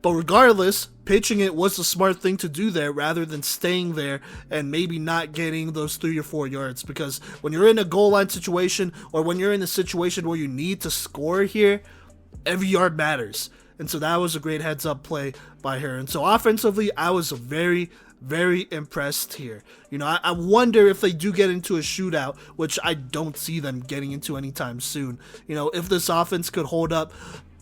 Speaker 1: But regardless, pitching it was the smart thing to do there rather than staying there and maybe not getting those 3 or 4 yards. Because when you're in a goal line situation, or when you're in a situation where you need to score here, every yard matters. And so that was a great heads up play by her. And so offensively, I was very, very impressed here. I wonder if they do get into a shootout, which I don't see them getting into anytime soon. If this offense could hold up.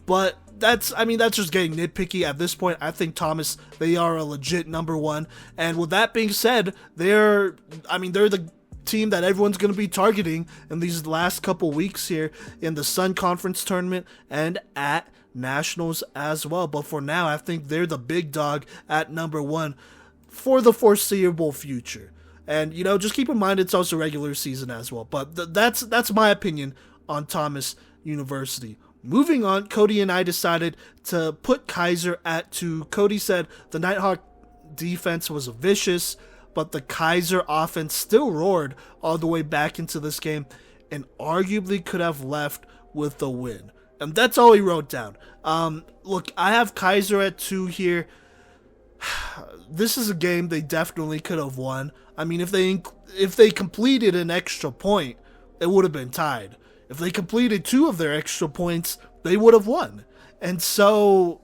Speaker 1: But that's just getting nitpicky at this point. I think Thomas, they are a legit number one. And with that being said, they're the team that everyone's going to be targeting in these last couple weeks here in the Sun Conference tournament and at Nationals as well. But for now, I think they're the big dog at number one for the foreseeable future. And, just keep in mind it's also regular season as well. But that's my opinion on Thomas University. Moving on, Cody and I decided to put Keiser at 2. Cody said the Nighthawk defense was vicious, but the Keiser offense still roared all the way back into this game and arguably could have left with the win. And that's all he wrote down. Look, I have Keiser at 2 here. This is a game they definitely could have won. I mean, if they completed an extra point, it would have been tied. If they completed 2 of their extra points, they would have won. And so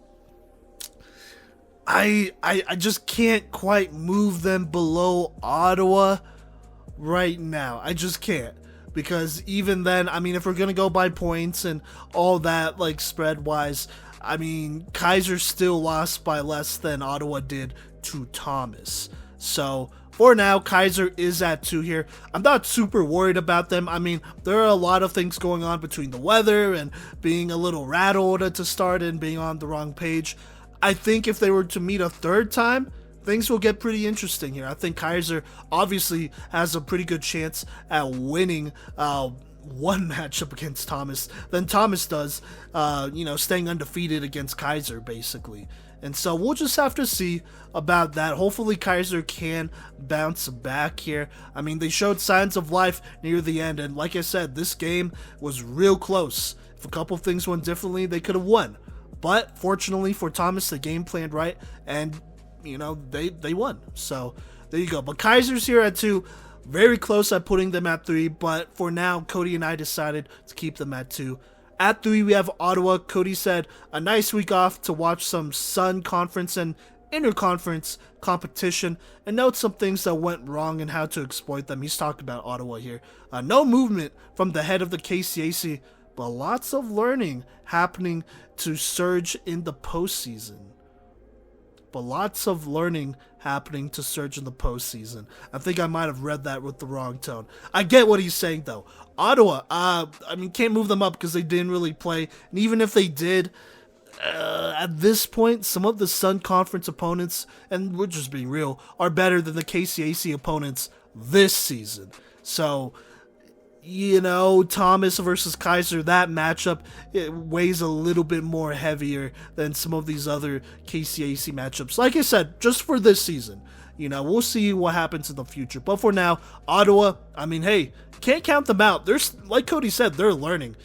Speaker 1: I just can't quite move them below Ottawa right now. I just can't. Because even then, if we're going to go by points and all that, like spread-wise, Keiser still lost by less than Ottawa did to Thomas. So for now, Keiser is at 2 here. I'm not super worried about them. There are a lot of things going on between the weather and being a little rattled to start and being on the wrong page. I think if they were to meet a third time, things will get pretty interesting here. I think Keiser obviously has a pretty good chance at winning one matchup against Thomas than Thomas does, staying undefeated against Keiser, basically. And so we'll just have to see about that. Hopefully Keiser can bounce back here. They showed signs of life near the end. And like I said, this game was real close. If a couple things went differently, they could have won. But fortunately for Thomas, the game planned right. And, they won. So there you go. But Keiser's here at 2. Very close at putting them at 3. But for now, Cody and I decided to keep them at 2. At 3, we have Ottawa. Cody said, a nice week off to watch some Sun Conference and interconference competition and note some things that went wrong and how to exploit them. He's talking about Ottawa here. No movement from the head of the KCAC, but lots of learning happening to surge in the postseason. I think I might have read that with the wrong tone. I get what he's saying, though. Ottawa, can't move them up because they didn't really play. And even if they did, at this point, some of the Sun Conference opponents, and we're just being real, are better than the KCAC opponents this season. So, Thomas versus Keiser, that matchup, it weighs a little bit more heavier than some of these other KCAC matchups. Like I said, just for this season. We'll see what happens in the future. But for now, Ottawa, hey, can't count them out. Like Cody said, they're learning.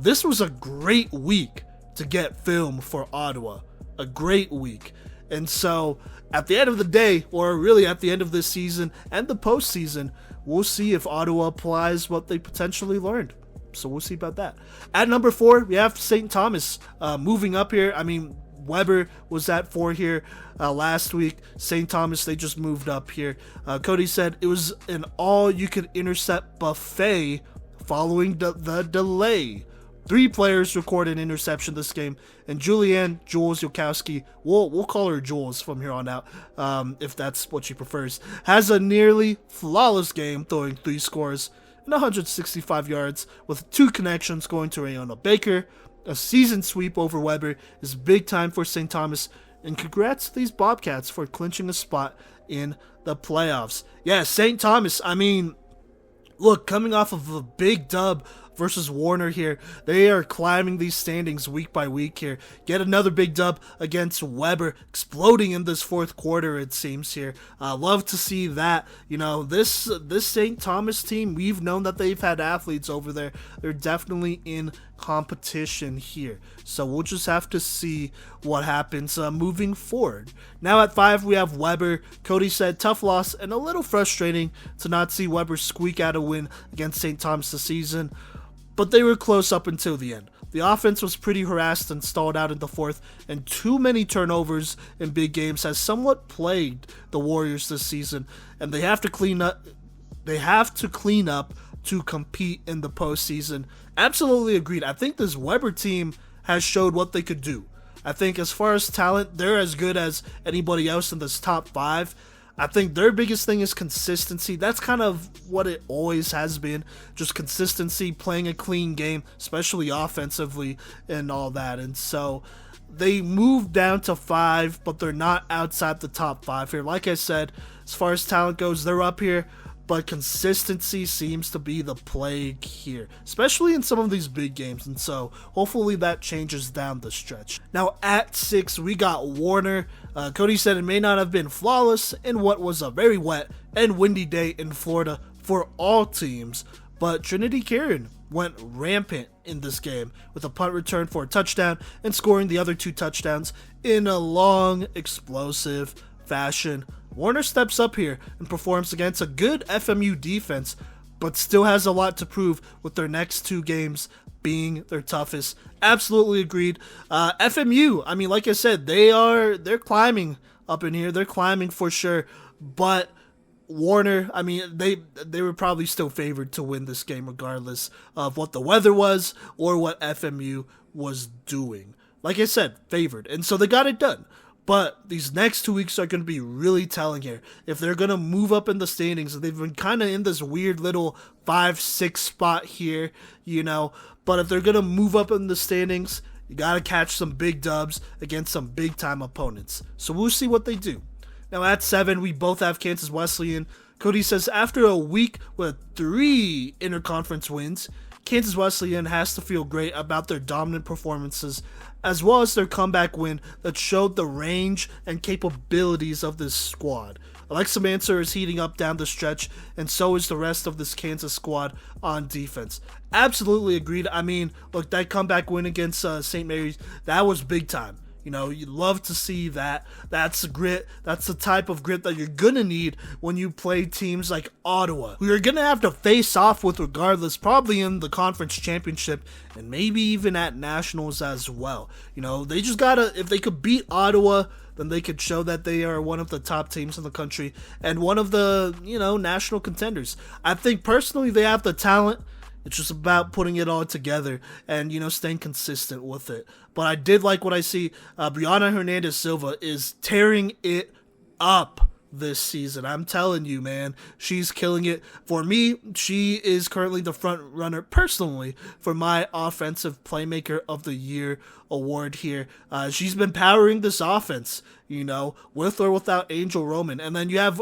Speaker 1: This was a great week to get film for Ottawa. A great week. And so, at the end of the day, or really at the end of this season and the postseason, we'll see if Ottawa applies what they potentially learned. So we'll see about that. At number 4, we have St. Thomas moving up here. Weber was at 4 here last week. St. Thomas, they just moved up here. Cody said it was an all-you-could-intercept buffet following the delay. 3 players recorded an interception this game, and Julianne Jules Yokowski, we'll call her Jules from here on out, if that's what she prefers, has a nearly flawless game, throwing 3 scores and 165 yards, with 2 connections going to Raona Baker. A season sweep over Weber is big time for St. Thomas, and congrats to these Bobcats for clinching a spot in the playoffs. Yeah, St. Thomas, look, coming off of a big dub versus Warner here. They are climbing these standings week by week here. Get another big dub against Weber, exploding in this fourth quarter, it seems here. Love to see that. This St. Thomas team, we've known that they've had athletes over there. They're definitely in competition here. So we'll just have to see what happens moving forward. Now at 5, we have Weber. Cody said tough loss and a little frustrating to not see Weber squeak out a win against St. Thomas this season, but they were close up until the end. The offense was pretty harassed and stalled out in the fourth, and too many turnovers in big games has somewhat plagued the Warriors this season, and they have to clean up to compete in the postseason. Absolutely agreed. I think this Weber team has showed what they could do. I think as far as talent, they're as good as anybody else in this top 5. I think their biggest thing is consistency. That's kind of what it always has been. Just consistency, playing a clean game, especially offensively and all that. And so they moved down to 5, but they're not outside the top 5 here. Like I said, as far as talent goes, they're up here. But consistency seems to be the plague here, especially in some of these big games, and so hopefully that changes down the stretch. Now at 6, we got Warner. Cody said it may not have been flawless in what was a very wet and windy day in Florida for all teams, but Trinity Kieran went rampant in this game with a punt return for a touchdown and scoring the other 2 touchdowns in a long, explosive fashion. Warner steps up here and performs against a good FMU defense, but still has a lot to prove with their next 2 games being their toughest. Absolutely agreed. FMU, I mean, like I said, they're climbing up in here. They're climbing for sure, but Warner, I mean, they were probably still favored to win this game regardless of what the weather was or what FMU was doing. Like I said, favored, and so they got it done. But these next 2 weeks are going to be really telling here. If they're going to move up in the standings, they've been kind of in this weird little 5-6 spot here, But if they're going to move up in the standings, you got to catch some big dubs against some big-time opponents. So we'll see what they do. Now at 7, we both have Kansas Wesleyan. Cody says after a week with 3 interconference wins, Kansas Wesleyan has to feel great about their dominant performances as well as their comeback win that showed the range and capabilities of this squad. Alexa Manser is heating up down the stretch, and so is the rest of this Kansas squad on defense. Absolutely agreed. I mean, look, that comeback win against St. Mary's, that was big time. You love to see that. That's grit. That's the type of grit that you're going to need when you play teams like Ottawa, who you're going to have to face off with regardless, probably in the conference championship and maybe even at nationals as well. They just got to, if they could beat Ottawa, then they could show that they are one of the top teams in the country and one of the, national contenders. I think personally they have the talent. It's just about putting it all together and, staying consistent with it. But I did like what I see. Brianna Hernandez-Silva is tearing it up this season. I'm telling you, man, she's killing it. For me, she is currently the front runner personally for my Offensive Playmaker of the Year award here. She's been powering this offense, with or without Angel Roman. And then you have,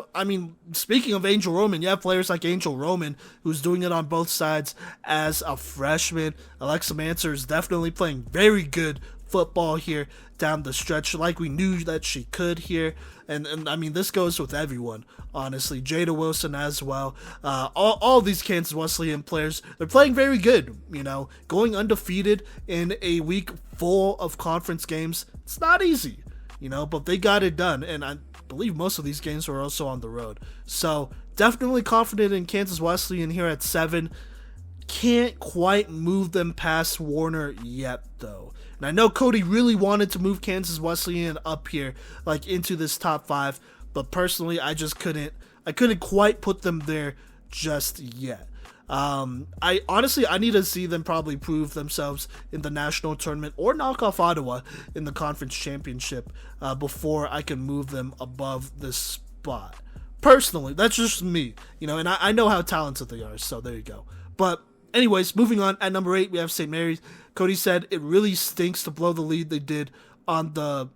Speaker 1: speaking of Angel Roman, you have players like Angel Roman who's doing it on both sides as a freshman. Alexa Manser is definitely playing very good football here down the stretch like we knew that she could here. And this goes with everyone, honestly. Jada Wilson as well. All these Kansas Wesleyan players, they're playing very good, going undefeated in a week full of conference games. It's not easy, but they got it done. And I believe most of these games were also on the road. So definitely confident in Kansas Wesleyan here at 7. Can't quite move them past Warner yet, though. And I know Cody really wanted to move Kansas Wesleyan up here, into this top 5, but personally, I just couldn't quite put them there just yet. I need to see them probably prove themselves in the national tournament or knock off Ottawa in the conference championship before I can move them above this spot. Personally, that's just me, and I know how talented they are, so there you go. But anyways, moving on, at number 8, we have St. Mary's. Cody said it really stinks to blow the lead they did on the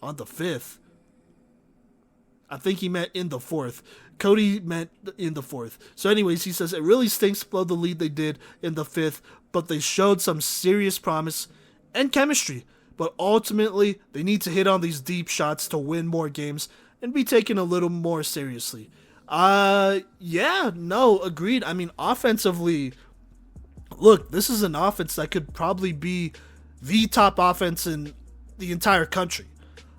Speaker 1: 5th. I think he meant in the fourth. Cody meant in the fourth. So anyways, he says, it really stinks below the lead they did in the fifth, but they showed some serious promise and chemistry. But ultimately, they need to hit on these deep shots to win more games and be taken a little more seriously. Yeah, no, agreed. I mean, offensively, look, this is an offense that could probably be the top offense in the entire country.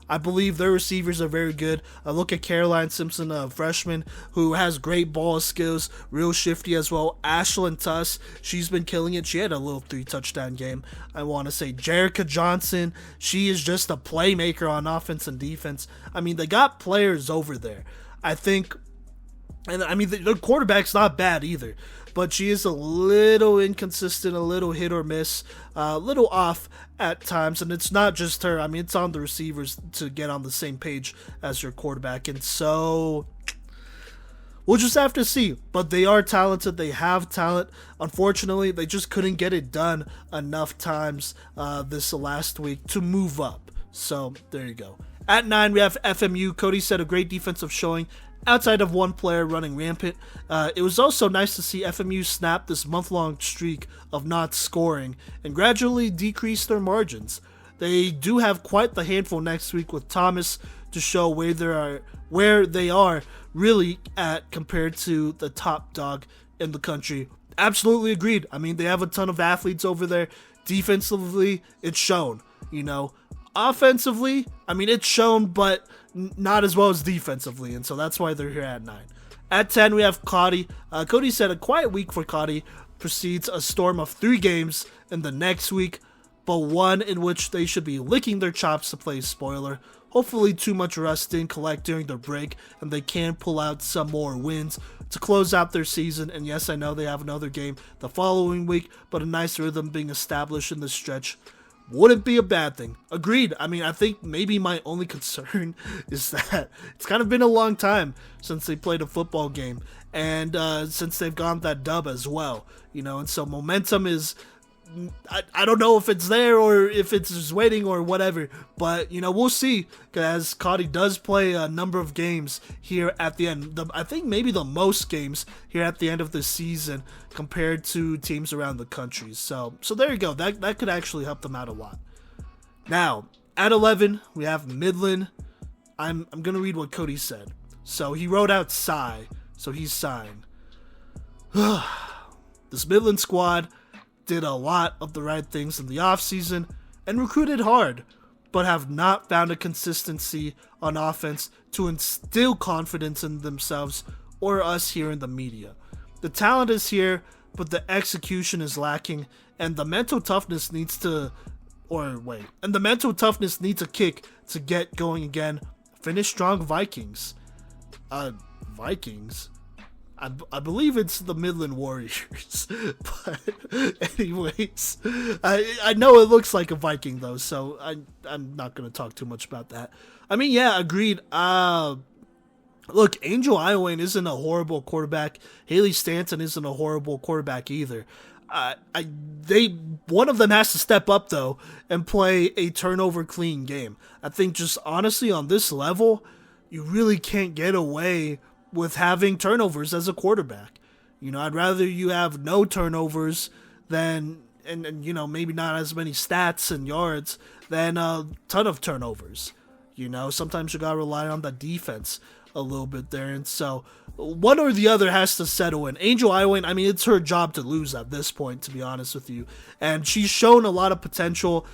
Speaker 1: I believe their receivers are very good. I look at Caroline Simpson, a freshman who has great ball skills, real shifty as well. Ashlyn Tuss, she's been killing it. She had a little 3-touchdown game. I want to say Jerica Johnson, she is just a playmaker on offense and defense. I mean, they got players over there. I think, and I mean, the quarterback's not bad either, but she is a little inconsistent, a little hit or miss, a little off at times, and it's not just her. I mean, it's on the receivers to get on the same page as your quarterback, and so we'll just have to see. But they are talented. They have talent. Unfortunately, they just couldn't get it done enough times this last week to move up. So there you go. At 9, we have FMU. Cody said a great defensive showing outside of one player running rampant. It was also nice to see FMU snap this month-long streak of not scoring and gradually decrease their margins. They do have quite the handful next week with Thomas to show where they are really at compared to the top dog in the country. Absolutely agreed. I mean, they have a ton of athletes over there. Defensively, it's shown, Offensively, I mean, it's shown, but not as well as defensively, and so that's why they're here at 9. At 10, we have Cody. Cody said a quiet week for Cody precedes a storm of 3 games in the next week, but one in which they should be licking their chops to play spoiler. Hopefully too much rust didn't collect during their break, and they can pull out some more wins to close out their season. And yes, I know they have another game the following week, but a nice rhythm being established in this stretch wouldn't be a bad thing. Agreed. I mean, I think maybe my only concern is that it's kind of been a long time since they played a football game, and since they've gone that dub as well, and so momentum is, I don't know if it's there or if it's just waiting or whatever, but we'll see, as Cody does play a number of games here at the end. I think maybe the most games here at the end of the season compared to teams around the country. So there you go. That could actually help them out a lot. Now at 11 we have Midland. I'm gonna read what Cody said. So he wrote out sigh. So he's sighing. This Midland squad did a lot of the right things in the offseason and recruited hard, but have not found a consistency on offense to instill confidence in themselves or us here in the media. The talent is here, but the execution is lacking, and the mental toughness needs a kick to get going again. Finish strong, Vikings. Vikings? I believe it's the Midland Warriors, but anyways, I know it looks like a Viking though, so I'm not going to talk too much about that. I mean, yeah, agreed. Look, Angel Iowane isn't a horrible quarterback. Haley Stanton isn't a horrible quarterback either. One of them has to step up though and play a turnover clean game. I think just honestly on this level, you really can't get away with having turnovers as a quarterback. I'd rather you have no turnovers than, and maybe not as many stats and yards than a ton of turnovers. Sometimes you gotta rely on the defense a little bit there, and so one or the other has to settle in. Angel Iowane, I mean, it's her job to lose at this point, to be honest with you, and she's shown a lot of potential.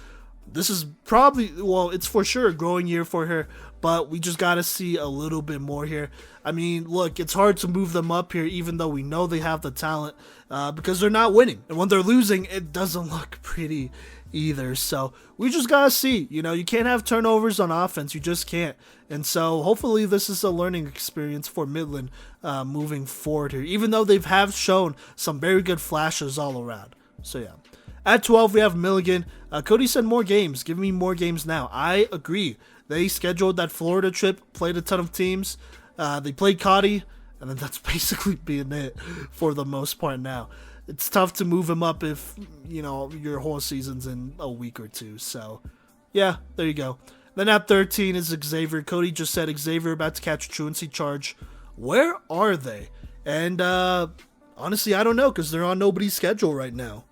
Speaker 1: This is it's for sure a growing year for her, but we just got to see a little bit more here. I mean, look, it's hard to move them up here, even though we know they have the talent, because they're not winning. And when they're losing, it doesn't look pretty either. So we just got to see. You can't have turnovers on offense. You just can't. And so hopefully this is a learning experience for Midland moving forward here, even though they have shown some very good flashes all around. So yeah. At 12, we have Milligan. Cody said more games. Give me more games now. I agree. They scheduled that Florida trip, played a ton of teams. They played Cody, and then that's basically being it for the most part now. It's tough to move him up if, your whole season's in a week or two. So, yeah, there you go. Then at 13 is Xavier. Cody just said Xavier about to catch a truancy charge. Where are they? And honestly, I don't know because they're on nobody's schedule right now.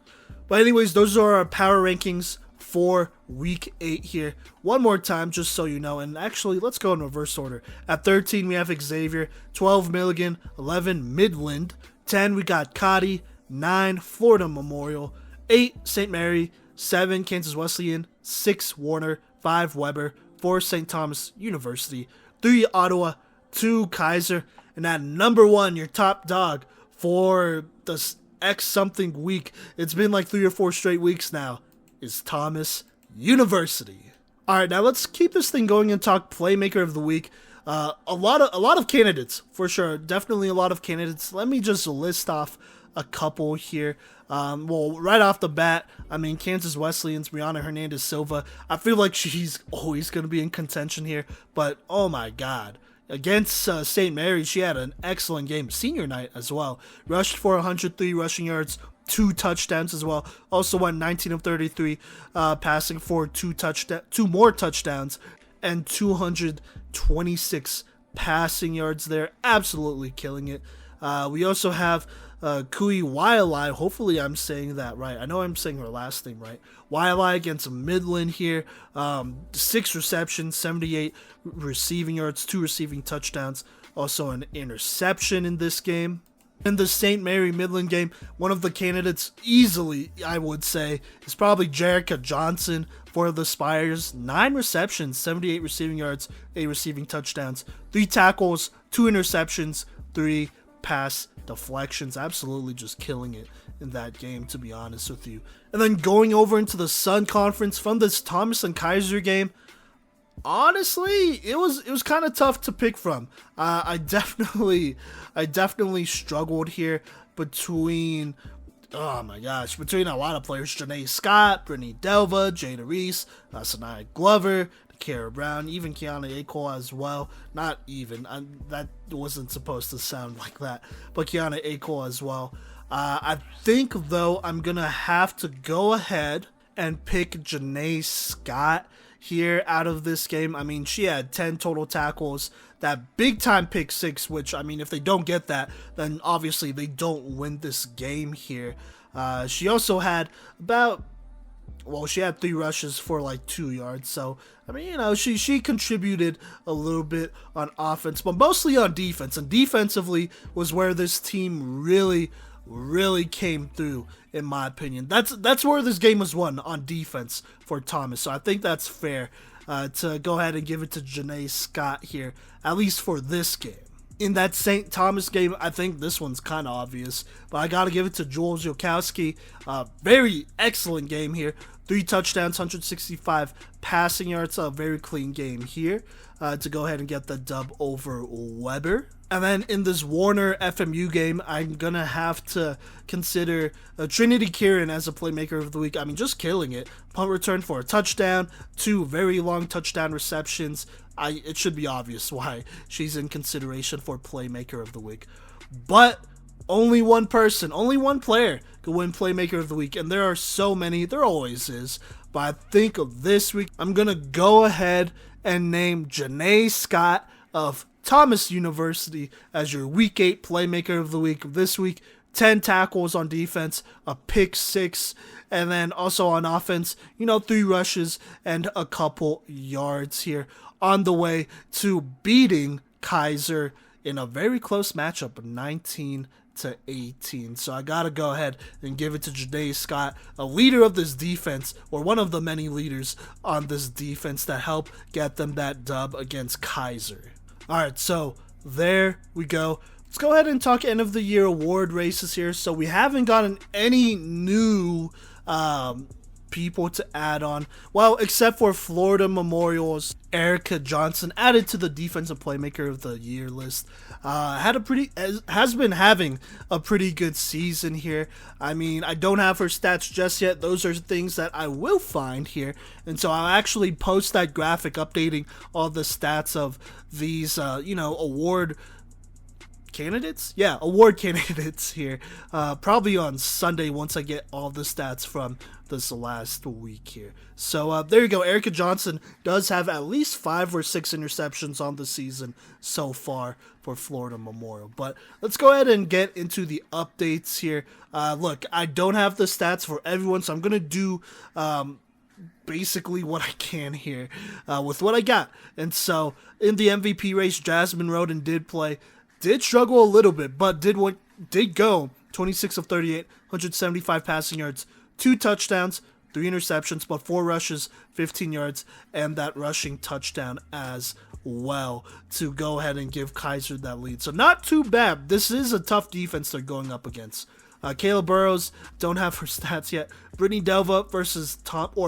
Speaker 1: But anyways, those are our power rankings for week 8 here. One more time, just so you know. And actually, let's go in reverse order. At 13, we have Xavier. 12, Milligan. 11, Midland. 10, we got Cody. 9, Florida Memorial. 8, St. Mary. 7, Kansas Wesleyan. 6, Warner. 5, Weber. 4, St. Thomas University. 3, Ottawa. 2, Keiser. And at number 1, your top dog for the X something week, it's been like 3 or 4 straight weeks now, is Thomas University. Alright, now let's keep this thing going and talk Playmaker of the Week. A lot of candidates, for sure. Definitely a lot of candidates. Let me just list off a couple here. Well, right off the bat, I mean, Kansas Wesleyan's Brianna Hernandez Silva. I feel like she's always going to be in contention here, but oh my god. Against St. Mary, she had an excellent game. Senior night as well. Rushed for 103 rushing yards, 2 touchdowns as well. Also went 19 of 33, passing for 2 more touchdowns, and 226 passing yards there. Absolutely killing it. We also have Kui Waialai. Hopefully I'm saying that right. I know I'm saying her last name right. Waialai against Midland here. 6 receptions, 78 receiving yards, 2 receiving touchdowns. Also an interception in this game. In the St. Mary Midland game, one of the candidates easily, I would say, is probably Jerica Johnson for the Spires. 9 receptions, 78 receiving yards, 8 receiving touchdowns, 3 tackles, 2 interceptions, 3 pass deflections. Absolutely just killing it in that game, to be honest with you. And then going over into the Sun Conference from this Thomas and Keiser game, honestly, it was kind of tough to pick from. I definitely struggled here between a lot of players: Janae Scott, Brittany Delva, Jada Reese, Sanaya Glover, Kara Brown, even Kiana Acol as well. Not even, that wasn't supposed to sound like that, but Kiana Acol as well. I think, though, I'm going to have to go ahead and pick Janae Scott here out of this game. I mean, she had 10 total tackles, that big-time pick 6, which, I mean, if they don't get that, then obviously they don't win this game here. She also had she had 3 rushes for like 2 yards, so I mean, you know, she contributed a little bit on offense, but mostly on defense, and defensively was where this team really came through, in my opinion. That's where this game was won, on defense for Thomas, so I think that's fair to go ahead and give it to Janae Scott here, at least for this game. In that St. Thomas game, I think this one's kind of obvious, but I got to give it to Jules Yokowski. Very excellent game here. 3 touchdowns, 165 passing yards. A very clean game here to go ahead and get the dub over Weber. And then in this Warner FMU game, I'm going to have to consider Trinity Kieran as a Playmaker of the Week. I mean, just killing it. Punt return for a touchdown, 2 very long touchdown receptions. It should be obvious why she's in consideration for Playmaker of the Week. But only one person, only one player could win Playmaker of the Week, and there are so many, there always is. But I think of this week, I'm going to go ahead and name Janae Scott of Thomas University as your Week 8 Playmaker of the Week. This week, 10 tackles on defense, a pick 6, and then also on offense, 3 rushes and a couple yards here, on the way to beating Keiser in a very close matchup, 19-18. So I gotta go ahead and give it to Janae Scott, a leader of this defense, or one of the many leaders on this defense that help get them that dub against Keiser. Alright, so there we go. Let's go ahead and talk end of the year award races here. So we haven't gotten any new people to add on, well, except for Florida Memorial's Erica Johnson, added to the Defensive Playmaker of the Year list. Has been having a pretty good season here. I mean, I don't have her stats just yet. Those are things that I will find here, and so I'll actually post that graphic updating all the stats of these award candidates? Yeah, award candidates here. Probably on Sunday once I get all the stats from this last week here. So there you go. Erica Johnson does have at least 5 or 6 interceptions on the season so far for Florida Memorial. But let's go ahead and get into the updates here. Look, I don't have the stats for everyone, so I'm going to do basically what I can here with what I got. And so in the MVP race, Jasmine Roden did struggle a little bit, but did go 26 of 38, 175 passing yards, 2 touchdowns, 3 interceptions, but 4 rushes, 15 yards, and that rushing touchdown as well to go ahead and give Keiser that lead. So not too bad. This is a tough defense they're going up against. Kayla Burrows, don't have her stats yet. Brittany Delva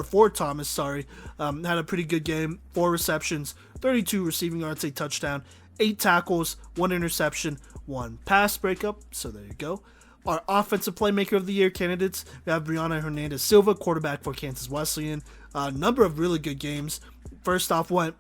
Speaker 1: for Thomas, had a pretty good game. 4 receptions, 32 receiving yards, a touchdown, 8 tackles, 1 interception, 1 pass breakup. So there you go. Our Offensive Playmaker of the Year candidates, we have Brianna Hernandez Silva, quarterback for Kansas Wesleyan. A number of really good games. First off went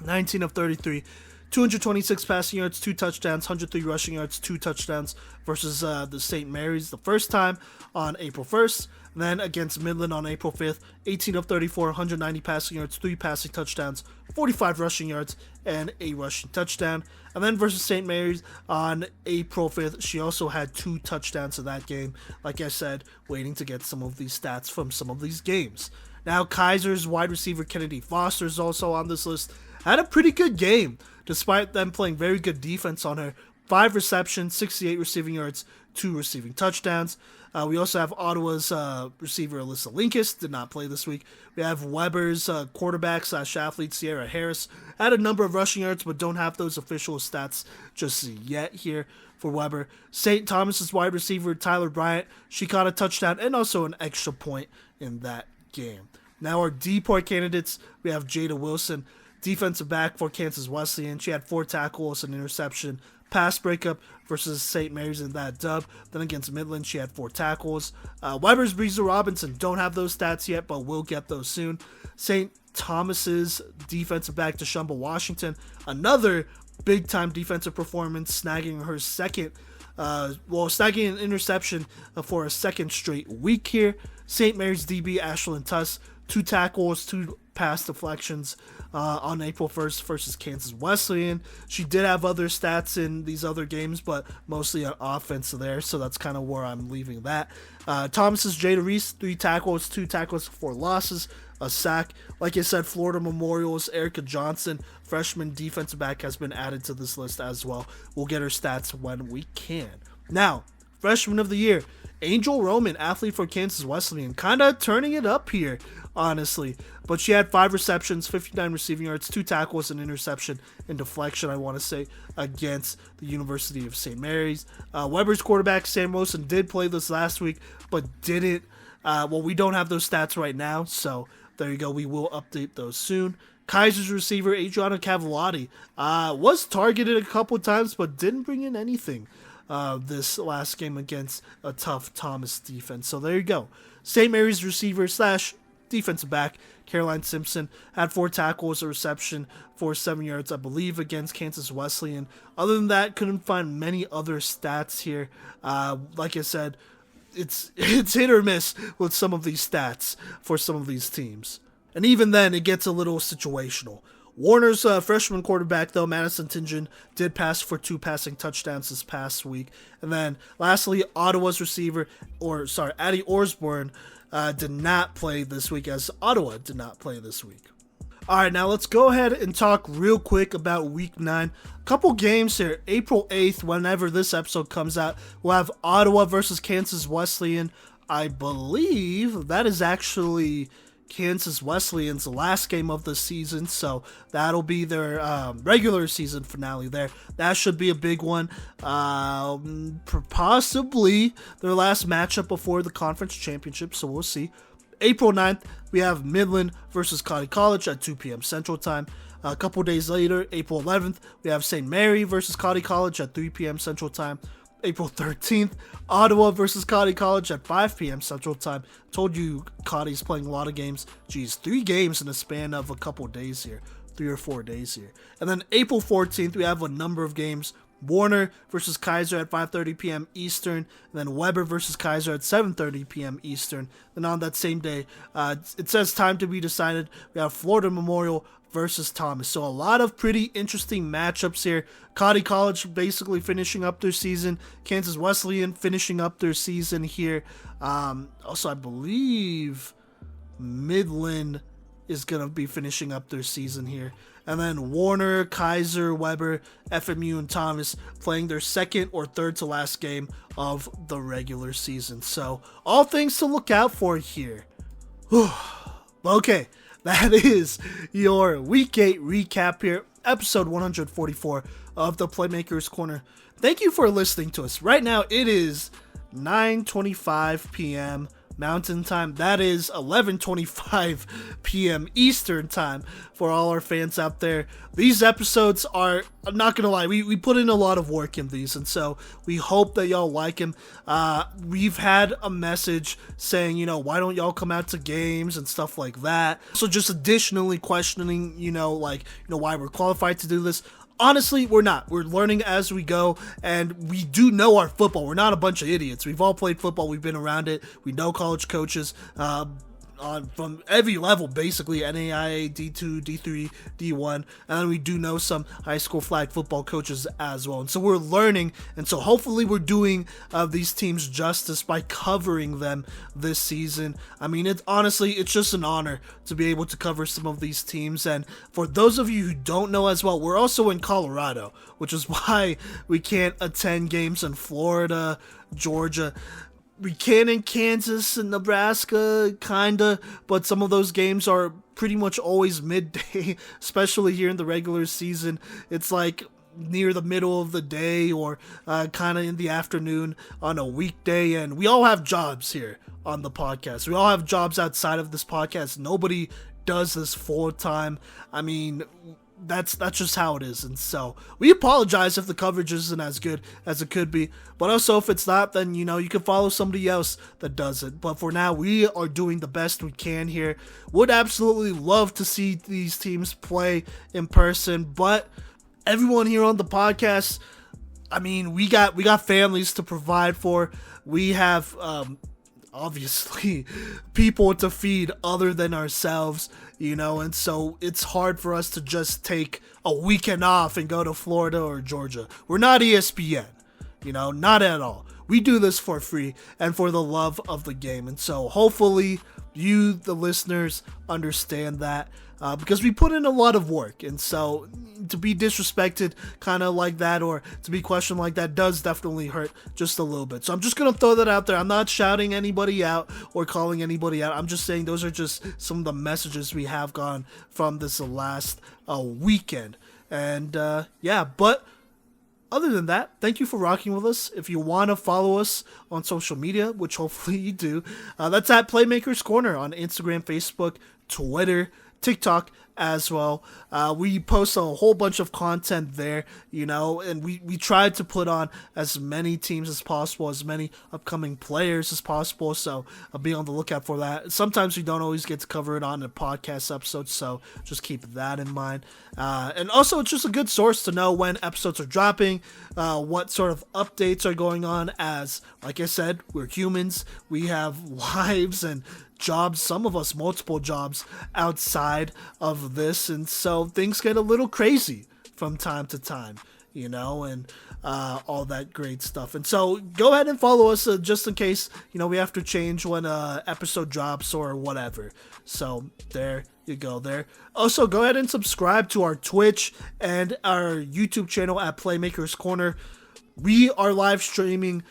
Speaker 1: 19 of 33, 226 passing yards, 2 touchdowns, 103 rushing yards, 2 touchdowns versus the St. Mary's the first time on April 1st. And then against Midland on April 5th, 18 of 34, 190 passing yards, 3 passing touchdowns, 45 rushing yards, and a rushing touchdown. And then versus St. Mary's on April 5th, she also had 2 touchdowns in that game. Like I said, waiting to get some of these stats from some of these games. Now, Kaiser's wide receiver Kennedy Foster is also on this list. Had a pretty good game, despite them playing very good defense on her. 5 receptions, 68 receiving yards, 2 receiving touchdowns. We also have Ottawa's receiver Alyssa Linkus, did not play this week. We have Weber's quarterback/athlete Sierra Harris. Had a number of rushing yards, but don't have those official stats just yet here for Weber. St. Thomas's wide receiver Tyler Bryant, she caught a touchdown and also an extra point in that game. Now our DPOY candidates, we have Jada Wilson, defensive back for Kansas Wesleyan. She had 4 tackles, an interception, pass breakup versus St. Mary's in that dub. Then against Midland, she had 4 tackles. Weber's Breezer Robinson, don't have those stats yet, but we'll get those soon. St. Thomas's defensive back, Deshumba Washington, another big-time defensive performance, snagging an interception for a second straight week here. St. Mary's DB, Ashlyn Tuss, 2 tackles, 2 pass deflections on April 1st versus Kansas Wesleyan. She did have other stats in these other games, but mostly on offense there, so that's kind of where I'm leaving that. Thomas's Jada Reese, 3 tackles, 2 tackles, 4 losses, a sack. Like I said, Florida Memorial's Erica Johnson, freshman defensive back, has been added to this list as well. We'll get her stats when we can. Now, freshman of the year, Angel Roman, athlete for Kansas Wesleyan, kind of turning it up here, honestly. But she had 5 receptions, 59 receiving yards, 2 tackles, an interception, and deflection, I want to say, against the University of St. Mary's. Weber's quarterback, Sam Wilson, did play this last week, but didn't. We don't have those stats right now, so there you go. We will update those soon. Kaiser's receiver, Adriana Cavallati, was targeted a couple times, but didn't bring in anything this last game against a tough Thomas defense. So there you go. St. Mary's receiver / defensive back, Caroline Simpson, had 4 tackles, a reception for 7 yards, I believe, against Kansas Wesleyan. Other than that, couldn't find many other stats here. Like I said, it's hit or miss with some of these stats for some of these teams. And even then, it gets a little situational. Warner's freshman quarterback, though, Madison Tingen, did pass for 2 passing touchdowns this past week. And then, lastly, Ottawa's receiver, Addie Orsborn, did not play this week, as Ottawa did not play this week. All right, now let's go ahead and talk real quick about Week 9. Couple games here. April 8th, whenever this episode comes out, we'll have Ottawa versus Kansas Wesleyan. I believe that is actually Kansas Wesleyan's last game of the season, so that'll be their regular season finale there. That should be a big one. Possibly their last matchup before the conference championship, so we'll see. April 9th, we have Midland versus Cotty College at 2 p.m. Central Time. A couple days later, April 11th, we have St. Mary versus Cotty College at 3 p.m. Central Time. April 13th, Ottawa versus Cotty College at 5 p.m. Central Time. Told you Cotty's playing a lot of games. Geez, 3 games in the span of a couple days here. 3 or 4 days here. And then April 14th, we have a number of games. Warner versus Keiser at 5:30 p.m. Eastern, and then Weber versus Keiser at 7:30 p.m. Eastern. Then on that same day, it says time to be decided. We have Florida Memorial versus Thomas. So a lot of pretty interesting matchups here. Cody College basically finishing up their season. Kansas Wesleyan finishing up their season here. Also, I believe Midland is going to be finishing up their season here. And then Warner, Keiser, Weber, FMU, and Thomas playing their second or third to last game of the regular season. So all things to look out for here. Okay, that is your Week 8 recap here, episode 144 of the Playmakers Corner. Thank you for listening to us. Right now it is 9:25 p.m. Mountain Time. That is 11:25 p.m. Eastern Time for all our fans out there. These episodes are, I'm not gonna lie, we put in a lot of work in these, and so we hope that y'all like them. We've had a message saying, why don't y'all come out to games and stuff like that. So just additionally questioning, why we're qualified to do this. Honestly, we're not. We're learning as we go, and we do know our football. We're not a bunch of idiots. We've all played football. We've been around it. We know college coaches from every level, basically, NAIA, D2, D3, D1, and then we do know some high school flag football coaches as well. And so we're learning, and so hopefully we're doing these teams justice by covering them this season. I mean, it's just an honor to be able to cover some of these teams. And for those of you who don't know as well, we're also in Colorado, which is why we can't attend games in Florida, Georgia. We can in Kansas and Nebraska, kinda, but some of those games are pretty much always midday, especially here in the regular season. It's like near the middle of the day or kind of in the afternoon on a weekday, and we all have jobs here on the podcast. We all have jobs outside of this podcast. Nobody does this full time. I mean, that's just how it is, and so we apologize if the coverage isn't as good as it could be, but also if it's not, then you can follow somebody else that does it. But for now, we are doing the best we can here. Would absolutely love to see these teams play in person, but everyone here on the podcast, I mean, we got families to provide for. We have obviously people to feed other than ourselves, and so it's hard for us to just take a weekend off and go to Florida or Georgia. We're not ESPN, not at all. We do this for free and for the love of the game, and so hopefully you, the listeners, understand that. Because we put in a lot of work, and so to be disrespected kind of like that or to be questioned like that does definitely hurt just a little bit. So I'm just going to throw that out there. I'm not shouting anybody out or calling anybody out. I'm just saying those are just some of the messages we have gone from this last weekend. And but other than that, thank you for rocking with us. If you want to follow us on social media, which hopefully you do, that's at Playmakers Corner on Instagram, Facebook, Twitter, TikTok as well. We post a whole bunch of content there, and we try to put on as many teams as possible, as many upcoming players as possible, so I'll be on the lookout for that. Sometimes we don't always get to cover it on a podcast episode, so just keep that in mind. And also, it's just a good source to know when episodes are dropping, what sort of updates are going on, as, like I said, we're humans, we have lives and jobs, some of us multiple jobs outside of this, and so things get a little crazy from time to time, and all that great stuff. And so go ahead and follow us just in case we have to change when episode drops or whatever. So there you go there. Also, go ahead and subscribe to our Twitch and our YouTube channel at Playmakers Corner. We are live streaming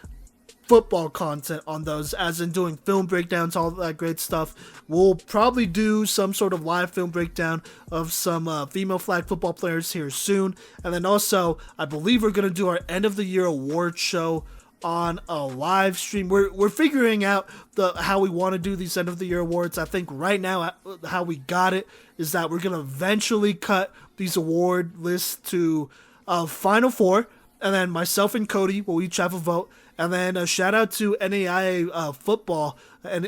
Speaker 1: football content on those, as in doing film breakdowns, all that great stuff. We'll probably do some sort of live film breakdown of some female flag football players here soon, and then also I believe we're going to do our end of the year award show on a live stream. We're figuring out how we want to do these end of the year awards. I think right now how we got it is that we're going to eventually cut these award lists to Final Four, And then myself and Cody will each have a vote. And then a shout out to NAIA football,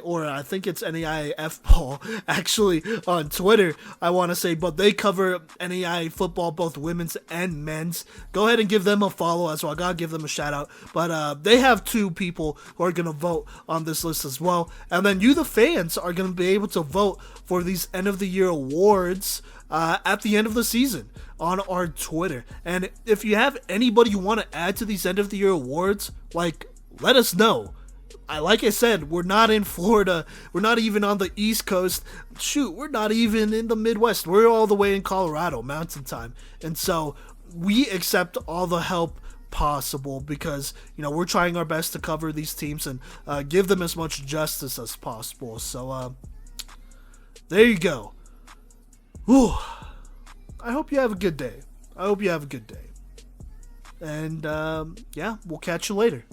Speaker 1: or I think it's NAIA F-ball, actually, on Twitter, I want to say. But they cover NAIA football, both women's and men's. Go ahead and give them a follow as well. I got to give them a shout out. But they have 2 people who are going to vote on this list as well. And then you, the fans, are going to be able to vote for these end-of-the-year awards at the end of the season on our Twitter. And if you have anybody you want to add to these end of the year awards, let us know. Like I said, we're not in Florida. We're not even on the East Coast. Shoot, we're not even in the Midwest. We're all the way in Colorado, mountain time. And so we accept all the help possible because, we're trying our best to cover these teams and give them as much justice as possible. So there you go. Whew. I hope you have a good day. And, we'll catch you later.